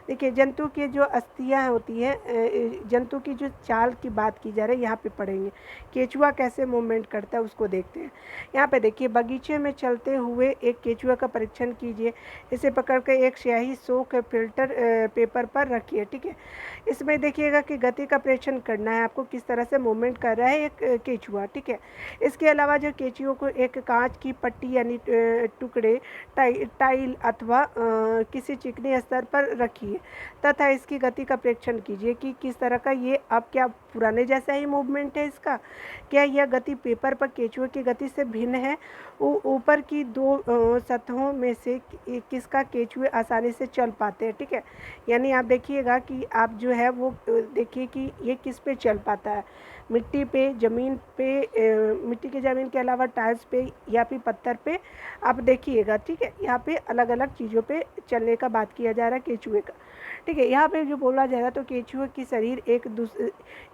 देखिए जंतु की जो अस्थियाँ होती हैं, जंतु की जो चाल की बात की जा रही है यहाँ पे पढ़ेंगे। केंचुआ कैसे मूवमेंट करता है उसको देखते हैं। यहाँ पे देखिए बगीचे में चलते हुए एक केंचुआ का परीक्षण कीजिए। इसे पकड़कर एक स्याही सोक फिल्टर पेपर पर रखिए। ठीक है, इसमें देखिएगा कि गति का परीक्षण करना है आपको, किस तरह से मूवमेंट कर रहा है एक केंचुआ। ठीक है, इसके अलावा जो केंचुओं को एक कांच की पट्टी यानी टुकड़े टाइल अथवा किसी चिकने स्तर पर रखिए तथा इसकी गति का परीक्षण कीजिए कि किस तरह का ये अब क्या पुराने जैसा ही मूवमेंट है इसका, क्या यह गति पेपर पर केंचुए की गति से भिन्न है। ऊपर की दो सतहों में से किसका केंचुए आसानी से चल पाते हैं। ठीक है, यानी आप देखिएगा कि आप जो है वो देखिए कि ये किस पे चल पाता है, मिट्टी पे, ज़मीन पे, मिट्टी की ज़मीन के अलावा टाइल्स पे या फिर पत्थर पे आप देखिएगा। ठीक है, यहाँ पे अलग अलग चीज़ों पे चलने का बात किया जा रहा है केंचुए का। ठीक है, यहाँ पे जो बोला जा रहा है तो केंचुए की शरीर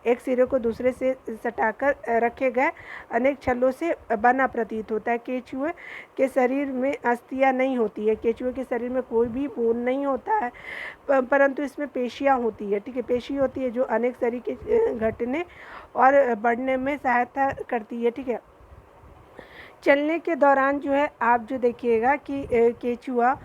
एक सिरे को दूसरे से सटाकर रखे गए अनेक छल्लों से बना प्रतीत होता है। केंचुए के शरीर में अस्थियाँ नहीं होती है, केंचुए के शरीर में कोई भी बोन नहीं होता है, परंतु इसमें पेशियाँ होती है। ठीक है, पेशी होती है जो अनेक शरीर के घटने और बढ़ने में सहायता करती है। ठीक है, चलने के दौरान जो है आप जो देखिएगा कि केंचुआ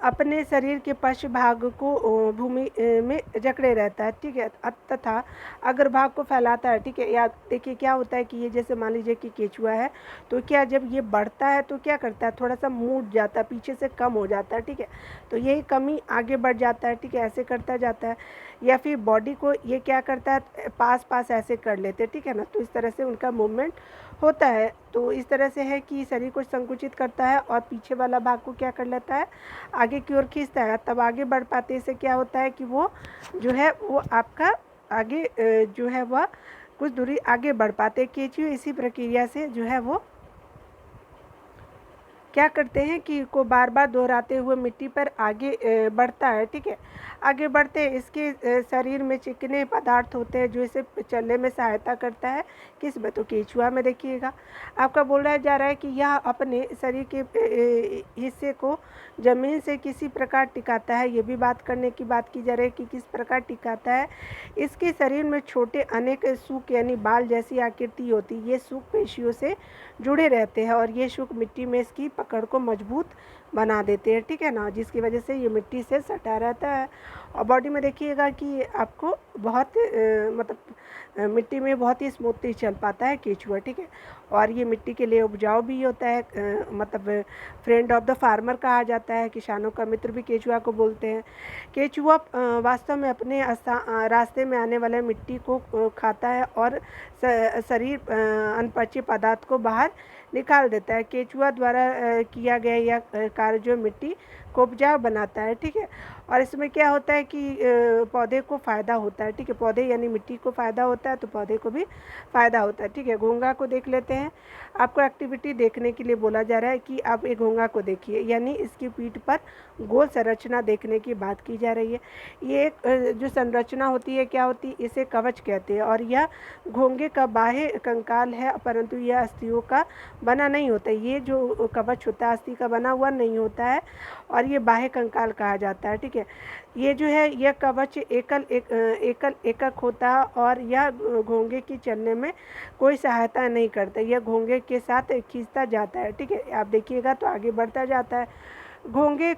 अपने शरीर के पश्च भाग को भूमि में जकड़े रहता है। ठीक है, तथा अग्रभाग को फैलाता है। ठीक है, या देखिए क्या होता है कि ये जैसे मान लीजिए कि केंचुआ है तो क्या जब ये बढ़ता है तो क्या करता है, थोड़ा सा मुड़ जाता है, पीछे से कम हो जाता है। ठीक है, तो यही कमी आगे बढ़ जाता है। ठीक है, ऐसे करता जाता है, या फिर बॉडी को ये क्या करता है, पास पास ऐसे कर लेते हैं। ठीक है ना, तो इस तरह से उनका मूवमेंट होता है। तो इस तरह से है कि शरीर को संकुचित करता है और पीछे वाला भाग को क्या कर लेता है, आगे की ओर खींचता है, तब आगे बढ़ पाते। इससे क्या होता है कि वो जो है वो आपका आगे जो है वह कुछ दूरी आगे बढ़ पाते। केंचुए इसी प्रक्रिया से जो है वो क्या करते हैं कि को बार बार दोहराते हुए मिट्टी पर आगे बढ़ता है। ठीक है, आगे बढ़ते इसके शरीर में चिकने पदार्थ होते हैं जो इसे चलने में सहायता करता है। किस में, तो केंचुआ में देखिएगा आपका बोला जा रहा है कि यह अपने शरीर के हिस्से को ज़मीन से किसी प्रकार टिकाता है। ये भी बात करने की बात की जा रही है कि किस प्रकार टिकाता है। इसके शरीर में छोटे अनेक सूक यानी बाल जैसी आकृति होती है। ये सूक पेशियों से जुड़े रहते हैं और ये सूक मिट्टी में इसकी पकड़ को मजबूत बना देते हैं। ठीक है ना, जिसकी वजह से ये मिट्टी से सटा रहता है। और बॉडी में देखिएगा कि आपको बहुत मिट्टी में बहुत ही स्मूथली चल पाता है केंचुआ। ठीक है, और ये मिट्टी के लिए उपजाऊ भी होता है, फ्रेंड ऑफ द फार्मर कहा जाता है, किसानों का मित्र भी केंचुआ को बोलते हैं। केंचुआ वास्तव में अपने रास्ते में आने वाले मिट्टी को खाता है और शरीर अनपचे पदार्थ को बाहर निकाल देता है। केंचुआ द्वारा किया गया यह कार्य जो मिट्टी को उपजाऊ बनाता है, ठीक है। और इसमें क्या होता है कि पौधे को फ़ायदा होता है, ठीक है। पौधे यानी मिट्टी को फ़ायदा होता है तो पौधे को भी फ़ायदा होता है, ठीक है। घोंघा को देख लेते हैं। आपको एक्टिविटी देखने के लिए बोला जा रहा है कि आप एक घोंघा को देखिए, यानी इसकी पीठ पर गोल संरचना देखने की बात की जा रही है। ये एक जो संरचना होती है क्या होती है, इसे कवच कहते हैं। और यह घोंघे का बाह्य कंकाल है, परंतु यह अस्थियों का बना नहीं होता। ये जो कवच होता है अस्थि का बना हुआ नहीं होता है और ये बाह्य कंकाल कहा जाता है, ठीक है। ये जो है यह कवच एकक होता है और यह घोंघे की चलने में कोई सहायता नहीं करता। यह घोंघे के साथ खींचता जाता है, ठीक है। आप देखिएगा तो आगे बढ़ता जाता है। घोंघे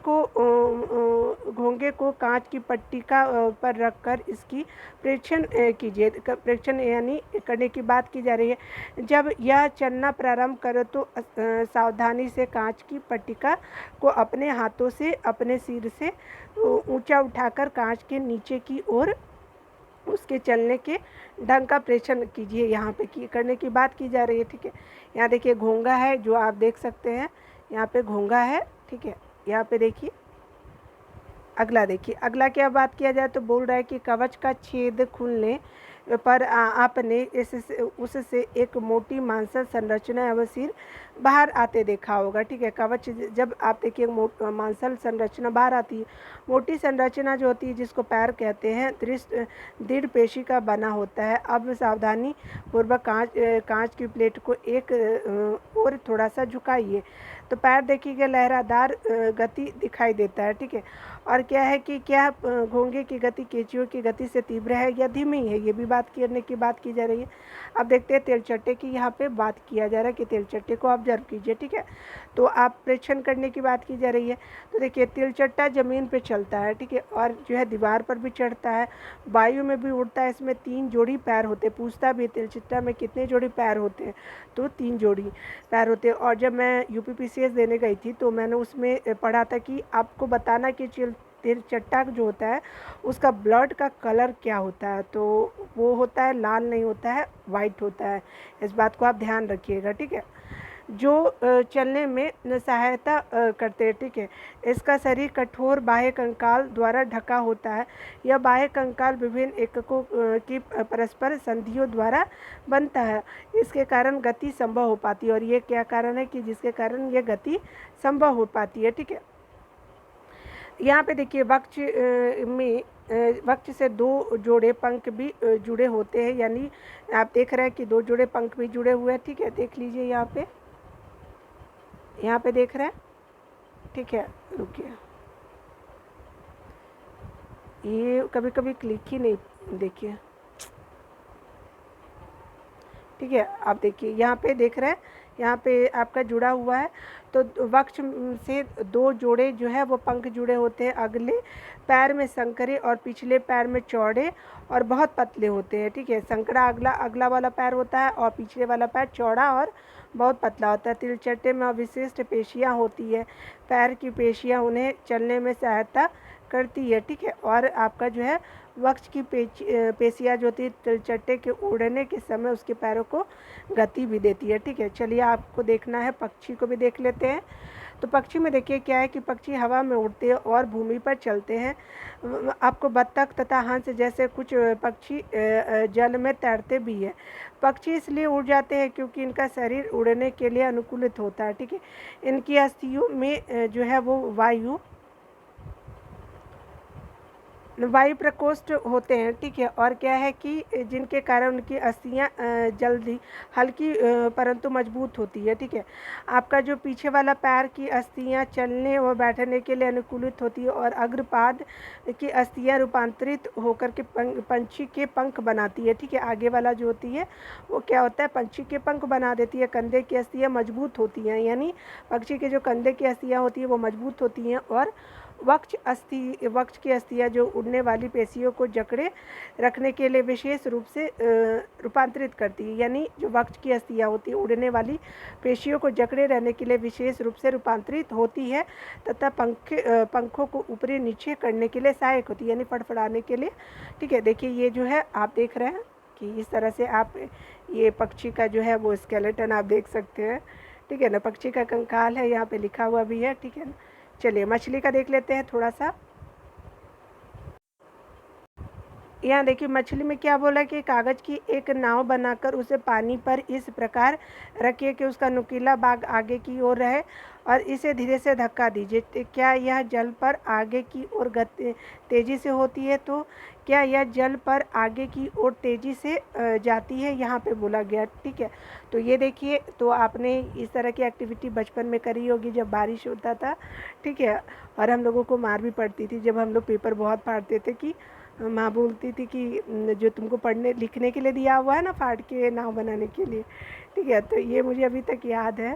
को कांच की पट्टी का पर रखकर इसकी प्रेक्षण कीजिए। प्रेक्षण यानी करने की बात की जा रही है। जब यह चलना प्रारंभ करे तो सावधानी से कांच की पट्टिका को अपने हाथों से अपने सिर से ऊंचा उठाकर कांच के नीचे की ओर उसके चलने के ढंग का प्रेक्षण कीजिए। यहाँ पे करने की बात की जा रही है, ठीक है। यहाँ देखिए घोंघा है जो आप देख सकते हैं, यहाँ पे घोंघा है, ठीक है। यहाँ पे देखिए अगला, देखिए अगला क्या बात किया जाए तो बोल रहा है कि कवच का छेद खुलने पर आपने उससे एक मोटी मांसल संरचना एवं सिर बाहर आते देखा होगा, ठीक है। कवच जब आप देखिए मांसल संरचना बाहर आती है, मोटी संरचना जो होती है जिसको पैर कहते हैं, दृढ़ पेशी का बना होता है। अब सावधानी पूर्वक कांच की प्लेट को एक और थोड़ा सा झुकाइए तो पैर देखिएगा लहरादार गति दिखाई देता है, ठीक है। और क्या है कि क्या घोंघे की गति केंचुओं की गति से तीव्र है या धीमी है, ये भी बात करने की बात की जा रही है। अब देखते हैं तेलचट्टे की यहाँ पे बात किया जा रहा है कि तेलचट्टे को ऑब्जर्व कीजिए, ठीक है। तो आप प्रेक्षण करने की बात की जा रही है। तो देखिए तेलचट्टा ज़मीन पे चलता है, ठीक है, और जो है दीवार पर भी चढ़ता है, वायु में भी उड़ता है। इसमें 3 जोड़ी पैर होते हैं। पूछता भी तेलचट्टा में कितने जोड़ी पैर होते हैं, तो 3 जोड़ी पैर होते हैं। और जब मैं यूपीपीसीएस देने गई थी तो मैंने उसमें पढ़ा था कि आपको बताना कि तेलचट्टा जो होता है उसका ब्लड का कलर क्या होता है, तो वो होता है लाल नहीं होता है, वाइट होता है। इस बात को आप ध्यान रखिएगा, ठीक है। जो चलने में सहायता करते हैं, ठीक है। इसका शरीर कठोर बाह्य कंकाल द्वारा ढका होता है। यह बाह्य कंकाल विभिन्न एककों की परस्पर संधियों द्वारा बनता है। इसके कारण गति संभव हो पाती है। और ये क्या कारण है कि जिसके कारण यह गति संभव हो पाती है, ठीक है। यहाँ पे देखिए वक्ष से 2 जोड़े पंख भी जुड़े होते हैं, यानी आप देख रहे हैं कि 2 जोड़े पंख भी जुड़े हुए हैं, ठीक है। देख लीजिए यहाँ पे देख रहे हैं, ठीक है। रुकिए, ये कभी कभी क्लिक ही नहीं, देखिए, ठीक है। आप देखिए यहाँ पे देख रहे हैं, यहाँ पे आपका जुड़ा हुआ है। तो वक्ष से 2 जोड़े जो है वो पंख जुड़े होते हैं। अगले पैर में संकरे और पिछले पैर में चौड़े और बहुत पतले होते हैं, ठीक है। संकरा अगला वाला पैर होता है और पिछले वाला पैर चौड़ा और बहुत पतला होता है। तिलचट्टे में विशिष्ट पेशियाँ होती है। पैर की पेशियाँ उन्हें चलने में सहायता करती है, ठीक है। और आपका जो है वक्ष की पेशियाँ जो होती है तिलचट्टे के उड़ने के समय उसके पैरों को गति भी देती है, ठीक है। चलिए आपको देखना है, पक्षी को भी देख लेते हैं। तो पक्षी में देखिए क्या है कि पक्षी हवा में उड़ते हैं और भूमि पर चलते हैं। आपको बत्तख तथा हंस जैसे कुछ पक्षी जल में तैरते भी हैं। पक्षी इसलिए उड़ जाते हैं क्योंकि इनका शरीर उड़ने के लिए अनुकूलित होता है, ठीक है। इनकी अस्थियों में जो है वो वायु प्रकोष्ठ होते हैं, ठीक है। और क्या है कि जिनके कारण उनकी अस्थियाँ जल्दी हल्की परंतु मजबूत होती है, ठीक है। आपका जो पीछे वाला पैर की अस्थियाँ चलने व बैठने के लिए अनुकूलित होती है और अग्रपाद की अस्थियाँ रूपांतरित होकर के पंछी के पंख बनाती है, ठीक है। आगे वाला जो होती है वो क्या होता है, पंछी के पंख बना देती है। कंधे की अस्थियाँ मजबूत होती हैं, यानी पक्षी के जो कंधे की अस्थियाँ होती है वो मजबूत होती हैं। और वक्ष की अस्थियाँ जो उड़ने वाली पेशियों को जकड़े रखने के लिए विशेष रूप से रूपांतरित करती है, यानी जो वक्ष की अस्थियाँ होती है उड़ने वाली पेशियों को जकड़े रहने के लिए विशेष रूप से रूपांतरित होती है तथा पंखों को ऊपरी नीचे करने के लिए सहायक होती है, यानी फड़फड़ाने के लिए, ठीक है। देखिए ये जो है आप देख रहे हैं कि इस तरह से आप ये पक्षी का जो है वो स्केलेटन आप देख सकते हैं, ठीक है ना। पक्षी का कंकाल है, यहाँ पे लिखा हुआ भी है, ठीक है ना। चलिए मछली का देख लेते हैं थोड़ा सा। यहाँ देखिए मछली में क्या बोला कि कागज़ की एक नाव बनाकर उसे पानी पर इस प्रकार रखिए कि उसका नुकीला भाग आगे की ओर रहे और इसे धीरे से धक्का दीजिए। क्या यह जल पर आगे की ओर तेज़ी से होती है? तो क्या यह जल पर आगे की ओर तेज़ी से जाती है, यहाँ पे बोला गया। ठीक है, तो ये देखिए, तो आपने इस तरह की एक्टिविटी बचपन में करी होगी जब बारिश होता था। ठीक है, और हम लोगों को मार भी पड़ती थी जब हम लोग पेपर बहुत फाड़ते थे कि माँ बोलती थी कि जो तुमको पढ़ने लिखने के लिए दिया हुआ है ना, फाड़ के नाव बनाने के लिए। ठीक है, तो ये मुझे अभी तक याद है।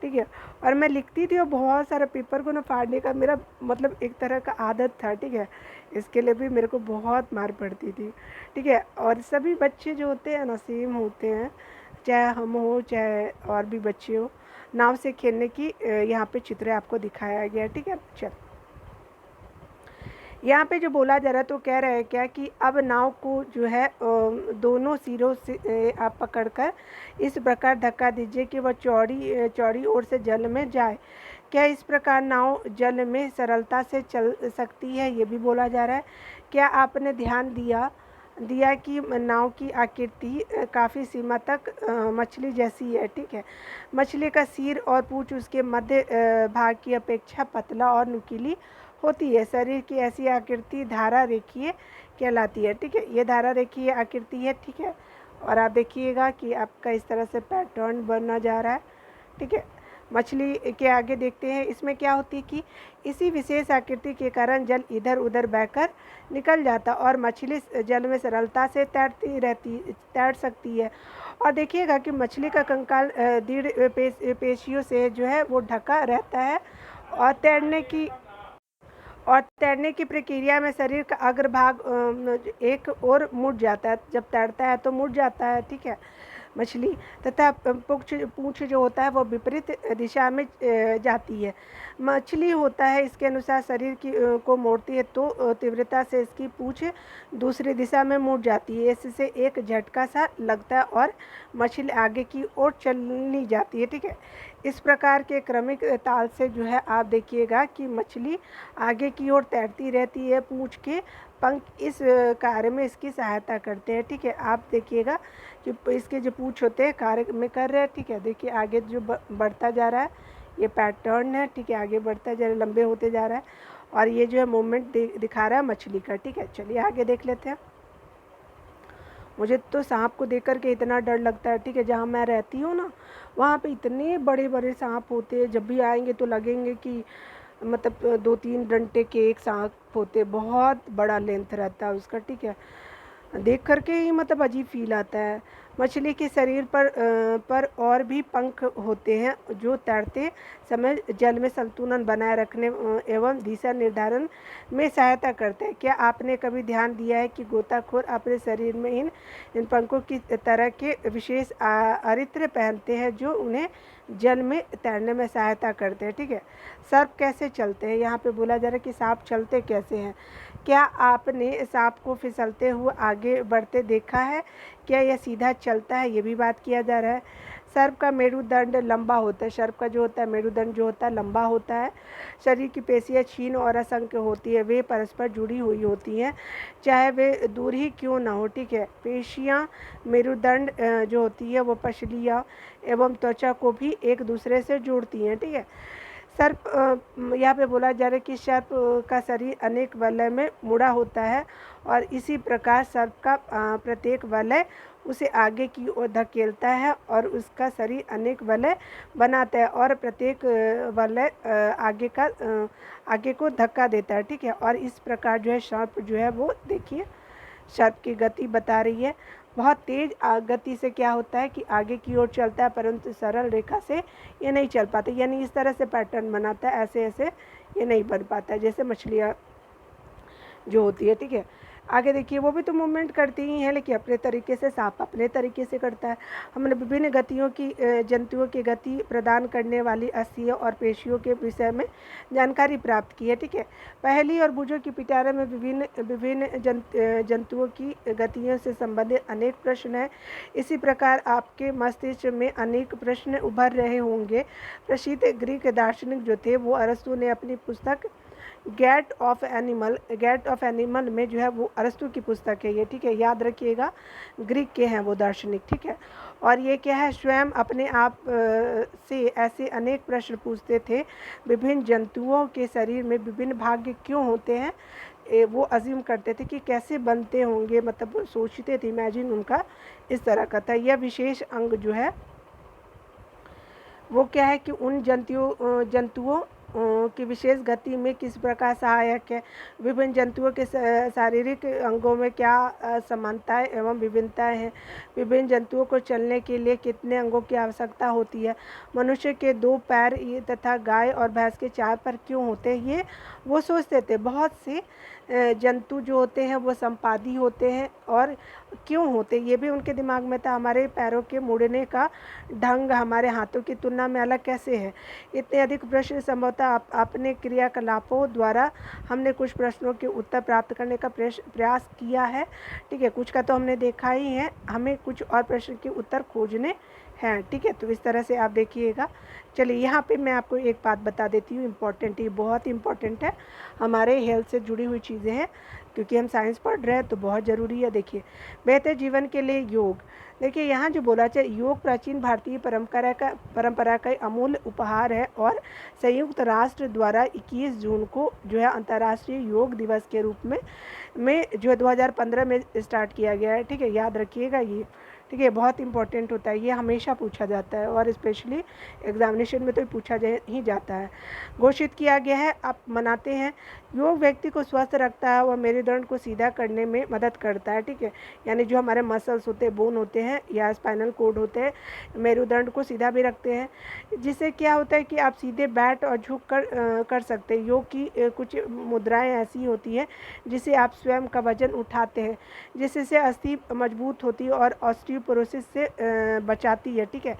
ठीक है, और मैं लिखती थी और बहुत सारा पेपर को ना फाड़ने का मेरा मतलब एक तरह का आदत था। ठीक है, इसके लिए भी मेरे को बहुत मार पड़ती थी। ठीक है, और सभी बच्चे जो होते हैं ना सेम होते हैं, चाहे हम हो चाहे और भी बच्चे हो। नाव से खेलने की यहाँ पे चित्र आपको दिखाया गया। ठीक है, चल यहाँ पे जो बोला जा रहा है तो कह रहा है क्या कि अब नाव को जो है दोनों सिरों से आप पकड़कर इस प्रकार धक्का दीजिए कि वह चौड़ी ओर से जल में जाए। क्या इस प्रकार नाव जल में सरलता से चल सकती है, ये भी बोला जा रहा है। क्या आपने ध्यान दिया कि नाव की आकृति काफ़ी सीमा तक मछली जैसी है। ठीक है, मछली का सिर और पूँछ उसके मध्य भाग की अपेक्षा पतला और नुकीली होती है। शरीर की ऐसी आकृति धारा रेखीय कहलाती है। ठीक है, ये धारा रेखीय आकृति है। ठीक है, और आप देखिएगा कि आपका इस तरह से पैटर्न बनना जा रहा है। ठीक है, मछली के आगे देखते हैं, इसमें क्या होती है कि इसी विशेष आकृति के कारण जल इधर उधर बहकर निकल जाता और मछली जल में सरलता से तैर सकती है। और देखिएगा कि मछली का कंकाल दृढ़ पेशियों से जो है वो ढका रहता है और तैरने की प्रक्रिया में शरीर का अग्रभाग एक ओर मुड़ जाता है। जब तैरता है तो मुड़ जाता है। ठीक है, मछली तथा पूँछ जो होता है वो विपरीत दिशा में जाती है। मछली होता है इसके अनुसार शरीर को मोड़ती है तो तीव्रता से इसकी पूँछ दूसरी दिशा में मुड़ जाती है। इससे एक झटका सा लगता है और मछली आगे की ओर चलनी जाती है। ठीक है, इस प्रकार के क्रमिक ताल से जो है आप देखिएगा कि मछली आगे की ओर तैरती रहती है। पूँछ के पंख इस कार्य में इसकी सहायता करते हैं। ठीक है, आप देखिएगा कि इसके जो पूँछ होते हैं कार्य में कर रहे हैं। ठीक है, देखिए आगे जो बढ़ता जा रहा है, ये पैटर्न है। ठीक है, आगे बढ़ता जा रहा है, लंबे होते जा रहा है और ये जो है मूवमेंट दिखा रहा है मछली का। ठीक है, चलिए आगे देख लेते हैं। मुझे तो सांप को देख कर के इतना डर लगता है। ठीक है, जहाँ मैं रहती हूँ ना, वहाँ पे इतने बड़े बड़े सांप होते हैं, जब भी आएंगे तो लगेंगे कि मतलब 2-3 डंडे के एक सांप होते, बहुत बड़ा लेंथ रहता है उसका। ठीक है, देख कर के ही मतलब अजीब फील आता है। मछली के शरीर पर और भी पंख होते हैं जो तैरते समय जल में संतुलन बनाए रखने एवं दिशा निर्धारण में सहायता करते हैं। क्या आपने कभी ध्यान दिया है कि गोताखोर अपने शरीर में इन पंखों की तरह के विशेष अरित्र पहनते हैं जो उन्हें जल में तैरने में सहायता करते हैं। ठीक है, सर्प कैसे चलते हैं, यहाँ पे बोला जा रहा है कि सांप चलते कैसे हैं। क्या आपने सांप को फिसलते हुए आगे बढ़ते देखा है? क्या यह सीधा चलता है, ये भी बात किया जा रहा है। सर्प का मेरुदंड लंबा होता है। सर्प का जो होता है मेरुदंड जो होता है लंबा होता है। शरीर की पेशियाँ क्षीण और असंख्य होती है, वे परस्पर जुड़ी हुई होती हैं चाहे वे दूर ही क्यों ना हो। ठीक है, पेशियाँ मेरुदंड जो होती है वो पसलियाँ एवं त्वचा को भी एक दूसरे से जोड़ती हैं। ठीक है, सर्प यहाँ पे बोला जा रहा है कि सर्प का शरीर अनेक वलय में मुड़ा होता है और इसी प्रकार सर्प का प्रत्येक वलय उसे आगे की ओर धकेलता है और उसका शरीर अनेक वलय बनाता है और प्रत्येक वलय आगे को धक्का देता है। ठीक है, और इस प्रकार जो है सर्प जो है वो देखिए सर्प की गति बता रही है। बहुत तेज़ गति से क्या होता है कि आगे की ओर चलता है, परंतु सरल रेखा से ये नहीं चल पाता, यानी इस तरह से पैटर्न बनाता है, ऐसे ऐसे ये नहीं बन पाता है जैसे मछलियाँ जो होती है। ठीक है, आगे देखिए, वो भी तो मूवमेंट करती ही हैं, लेकिन अपने तरीके से, सांप अपने तरीके से करता है। हमने विभिन्न गतियों की जंतुओं की गति प्रदान करने वाली अस्थियों और पेशियों के विषय में जानकारी प्राप्त की है, ठीक है। पहली और भुजों की पिटारे में विभिन्न विभिन्न जंतुओं की गतियों से संबंधित अनेक प्रश्न हैं। इसी प्रकार आपके मस्तिष्क में अनेक प्रश्न उभर रहे होंगे। प्रसिद्ध ग्रीक दार्शनिक जो थे वो अरस्तु ने अपनी पुस्तक गेट ऑफ एनिमल में जो है वो अरस्तु की पुस्तक है ये, ठीक है, याद रखिएगा, ग्रीक के हैं वो दार्शनिक, ठीक है। और ये क्या है, स्वयं अपने आप से ऐसे अनेक प्रश्न पूछते थे। विभिन्न जंतुओं के शरीर में विभिन्न भाग क्यों होते हैं, वो अज्यूम करते थे कि कैसे बनते होंगे, मतलब सोचते थे, इमेजिन उनका इस तरह का था। यह विशेष अंग जो है वो क्या है कि उन जंतुओं की विशेष गति में किस प्रकार सहायक है। विभिन्न जंतुओं के शारीरिक अंगों में क्या समानताएं एवं विभिन्नताएं हैं। विभिन्न जंतुओं को चलने के लिए कितने अंगों की आवश्यकता होती है। मनुष्य के 2 पैर तथा गाय और भैंस के 4 पैर क्यों होते हैं, ये वो सोचते थे। बहुत से जंतु जो होते हैं वो संपादी होते हैं और क्यों होते, ये भी उनके दिमाग में था। हमारे पैरों के मुड़ने का ढंग हमारे हाथों की तुलना में अलग कैसे है। इतने अधिक प्रश्न संभवतः अपने क्रियाकलापों द्वारा हमने कुछ प्रश्नों के उत्तर प्राप्त करने का प्रयास किया है, ठीक है। कुछ का तो हमने देखा ही है, हमें कुछ और प्रश्न के उत्तर खोजने हैं, ठीक है। तो इस तरह से आप देखिएगा। चलिए यहाँ पे मैं आपको एक बात बता देती हूँ, इम्पॉर्टेंट, ये बहुत इंपॉर्टेंट है, हमारे हेल्थ से जुड़ी हुई चीज़ें हैं, क्योंकि हम साइंस पढ़ रहे हैं तो बहुत ज़रूरी है। देखिए, बेहतर जीवन के लिए योग। देखिए यहाँ जो बोला जाए, योग प्राचीन भारतीय परंपरा का अमूल्य उपहार है और संयुक्त राष्ट्र द्वारा 21 जून को जो है अंतर्राष्ट्रीय योग दिवस के रूप में जो है 2015 में स्टार्ट किया गया है, ठीक है, याद रखिएगा ये, ठीक है, बहुत इंपॉर्टेंट होता है, ये हमेशा पूछा जाता है और स्पेशली एग्जामिनेशन में तो पूछा ही जाता है। घोषित किया गया है, आप मनाते हैं। योग व्यक्ति को स्वस्थ रखता है और मेरुदंड को सीधा करने में मदद करता है, ठीक है, यानी जो हमारे मसल्स होते हैं, बोन होते हैं या स्पाइनल कोड होते हैं, मेरुदंड को सीधा भी रखते हैं, जिससे क्या होता है कि आप सीधे बैठ और झुक कर सकते हैं। योग की कुछ मुद्राएं ऐसी होती हैं जिसे आप स्वयं का वजन उठाते हैं, जिससे अस्थि मजबूत होती है और ऑस्टियोपोरोसिस से बचाती है, ठीक है।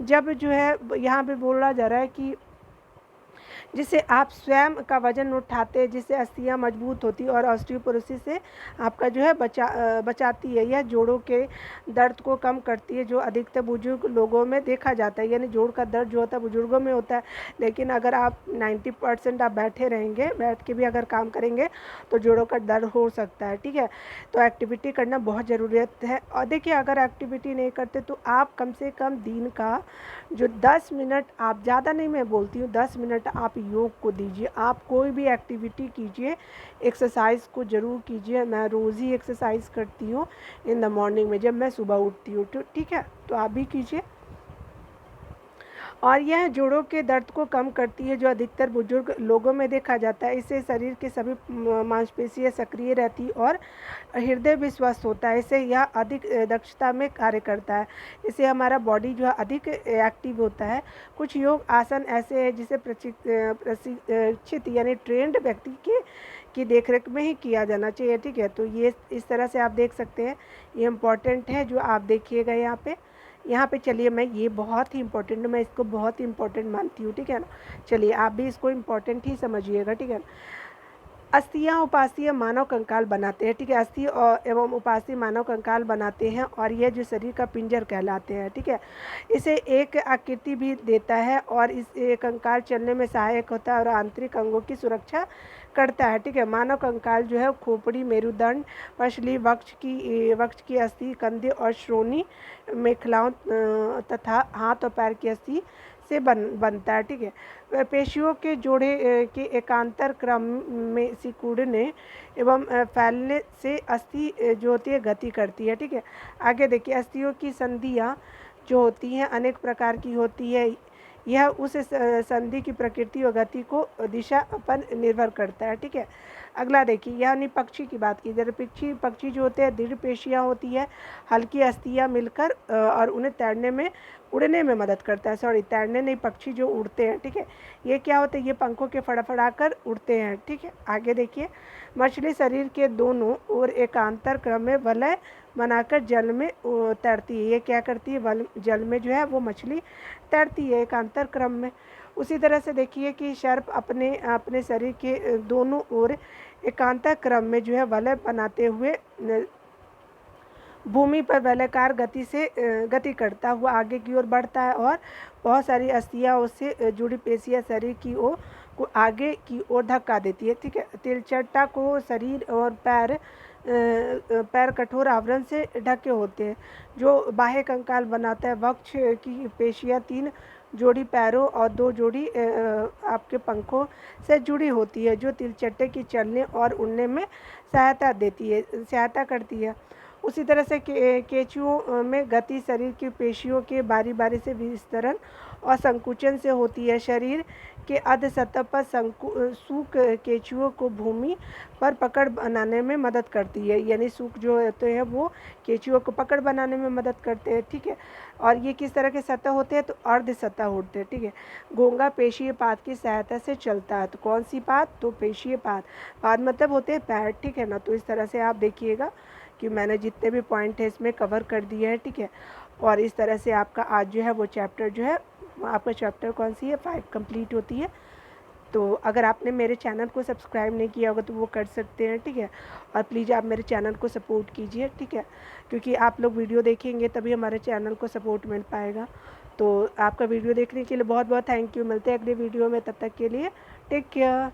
जब जो है यहाँ पे बोला जा रहा है कि जिससे आप स्वयं का वजन उठाते हैं, जिससे अस्थियां मजबूत होती और ऑस्टियोपोरोसिस से आपका जो है बचाती है। यह जोड़ों के दर्द को कम करती है, जो अधिकतर बुजुर्ग लोगों में देखा जाता है, यानी जोड़ का दर्द जो होता है बुजुर्गों में होता है, लेकिन अगर आप 90% आप बैठे रहेंगे, बैठ के भी अगर काम करेंगे तो जोड़ों का दर्द हो सकता है, ठीक है। तो एक्टिविटी करना बहुत ज़रूरत है। और देखिए, अगर एक्टिविटी नहीं करते तो आप कम से कम दिन का जो 10 मिनट, आप ज़्यादा नहीं, मैं बोलती हूँ 10 मिनट आप योग को दीजिए। आप कोई भी एक्टिविटी कीजिए, एक्सरसाइज को ज़रूर कीजिए। मैं रोज़ ही एक्सरसाइज करती हूँ इन द मॉर्निंग में, जब मैं सुबह उठती हूँ, ठीक है, तो आप भी कीजिए। और यह जोड़ों के दर्द को कम करती है, जो अधिकतर बुजुर्ग लोगों में देखा जाता है। इससे शरीर के सभी मांसपेशियां सक्रिय रहती और हृदय भी स्वस्थ होता है। इससे यह अधिक दक्षता में कार्य करता है। इससे हमारा बॉडी जो है अधिक एक्टिव होता है। कुछ योग आसन ऐसे हैं जिसे प्रशिक्षित यानी ट्रेंड व्यक्ति की देखरेख में ही किया जाना चाहिए, ठीक है। तो ये इस तरह से आप देख सकते हैं, ये इम्पॉर्टेंट है जो आप देखिएगा यहाँ पे चलिए, मैं ये बहुत ही इम्पोर्टेंट, मैं इसको बहुत ही इम्पोर्टेंट मानती हूँ, ठीक है ना। चलिए आप भी इसको इम्पोर्टेंट ही समझिएगा, ठीक है ना। अस्थियाँ उपास्थीय मानव कंकाल बनाते हैं, ठीक है, अस्थि एवं उपास्थीय मानव कंकाल बनाते हैं और यह जो शरीर का पिंजर कहलाते हैं, ठीक है। इसे एक आकृति भी देता है और इस कंकाल चलने में सहायक होता है और आंतरिक अंगों की सुरक्षा करता है, ठीक है। मानव कंकाल जो है खोपड़ी, मेरुदंड, पसली, वक्ष की अस्थि, कंधे और श्रोणी, मेखलाओं तथा हाथ और पैर की अस्थि से बनता है, ठीक है। पेशियों के जोड़े के एकांतर क्रम में सिकुड़ने एवं फैलने से अस्थि जो होती है गति करती है, ठीक है। आगे देखिए, अस्थियों की संधियाँ जो होती हैं अनेक प्रकार की होती है। यह उस संधि की प्रकृति और गति को दिशा पर निर्भर करता है, ठीक है। अगला देखिए, यानी पक्षी की बात की जाए, पक्षी जो होते हैं दृढ़ पेशियाँ होती है, हल्की अस्थियाँ मिलकर और उन्हें तैरने में उड़ने में मदद करता है, सॉरी तैरने नहीं, पक्षी जो उड़ते हैं, ठीक है, ये क्या होते हैं, ये पंखों के फड़फड़ा कर उड़ते हैं, ठीक है। आगे देखिए, मछली शरीर के दोनों ओर एकांतर क्रम में वलय बनाकर जल में तैरती है। ये क्या करती है, जल में जो है वो मछली तैरती है एकांतर क्रम में। उसी तरह से देखिए कि सर्प अपने अपने शरीर के दोनों ओर एकांतर क्रम में जो है वलय बनाते हुए भूमि पर वलयाकार गति से गति करता हुआ आगे की ओर बढ़ता है और बहुत सारी अस्थियां उससे जुड़ी पेशियां शरीर की ओर को आगे की ओर धक्का देती है, ठीक है। तिलचट्टा को शरीर और पैर कठोर आवरण से ढके होते हैं जो बाह्य कंकाल बनाता है। वक्ष की पेशियां 3 जोड़ी पैरों और 2 जोड़ी आपके पंखों से जुड़ी होती है जो तिलचट्टे की चलने और उड़ने में सहायता करती है। उसी तरह से केंचुओं में गति शरीर की पेशियों के बारी बारी से विस्तरण और संकुचन से होती है। शरीर के अर्ध सतह पर सूक केंचुओं को भूमि पर पकड़ बनाने में मदद करती है, यानी सूक जो होते हैं वो केंचुओं को पकड़ बनाने में मदद करते हैं, ठीक है। और ये किस तरह के सतह होते हैं, तो अर्ध सतह होते हैं, ठीक है। घोंगा पेशीय पाद की सहायता से चलता है, तो कौन सी पाद, तो पेशीय पाद। पाद मतलब होते हैं पैर, ठीक है ना। तो इस तरह से आप देखिएगा कि मैंने जितने भी पॉइंट है इसमें कवर कर दिए हैं, ठीक है। और इस तरह से आपका आज जो है वो चैप्टर जो है आपका चैप्टर कौन सी है 5 कंप्लीट होती है। तो अगर आपने मेरे चैनल को सब्सक्राइब नहीं किया होगा तो वो कर सकते हैं, ठीक है। और प्लीज़ आप मेरे चैनल को सपोर्ट कीजिए, ठीक है, क्योंकि आप लोग वीडियो देखेंगे तभी हमारे चैनल को सपोर्ट मिल पाएगा। तो आपका वीडियो देखने के लिए बहुत बहुत थैंक यू। मिलते हैं अगले वीडियो में, तब तक के लिए टेक केयर।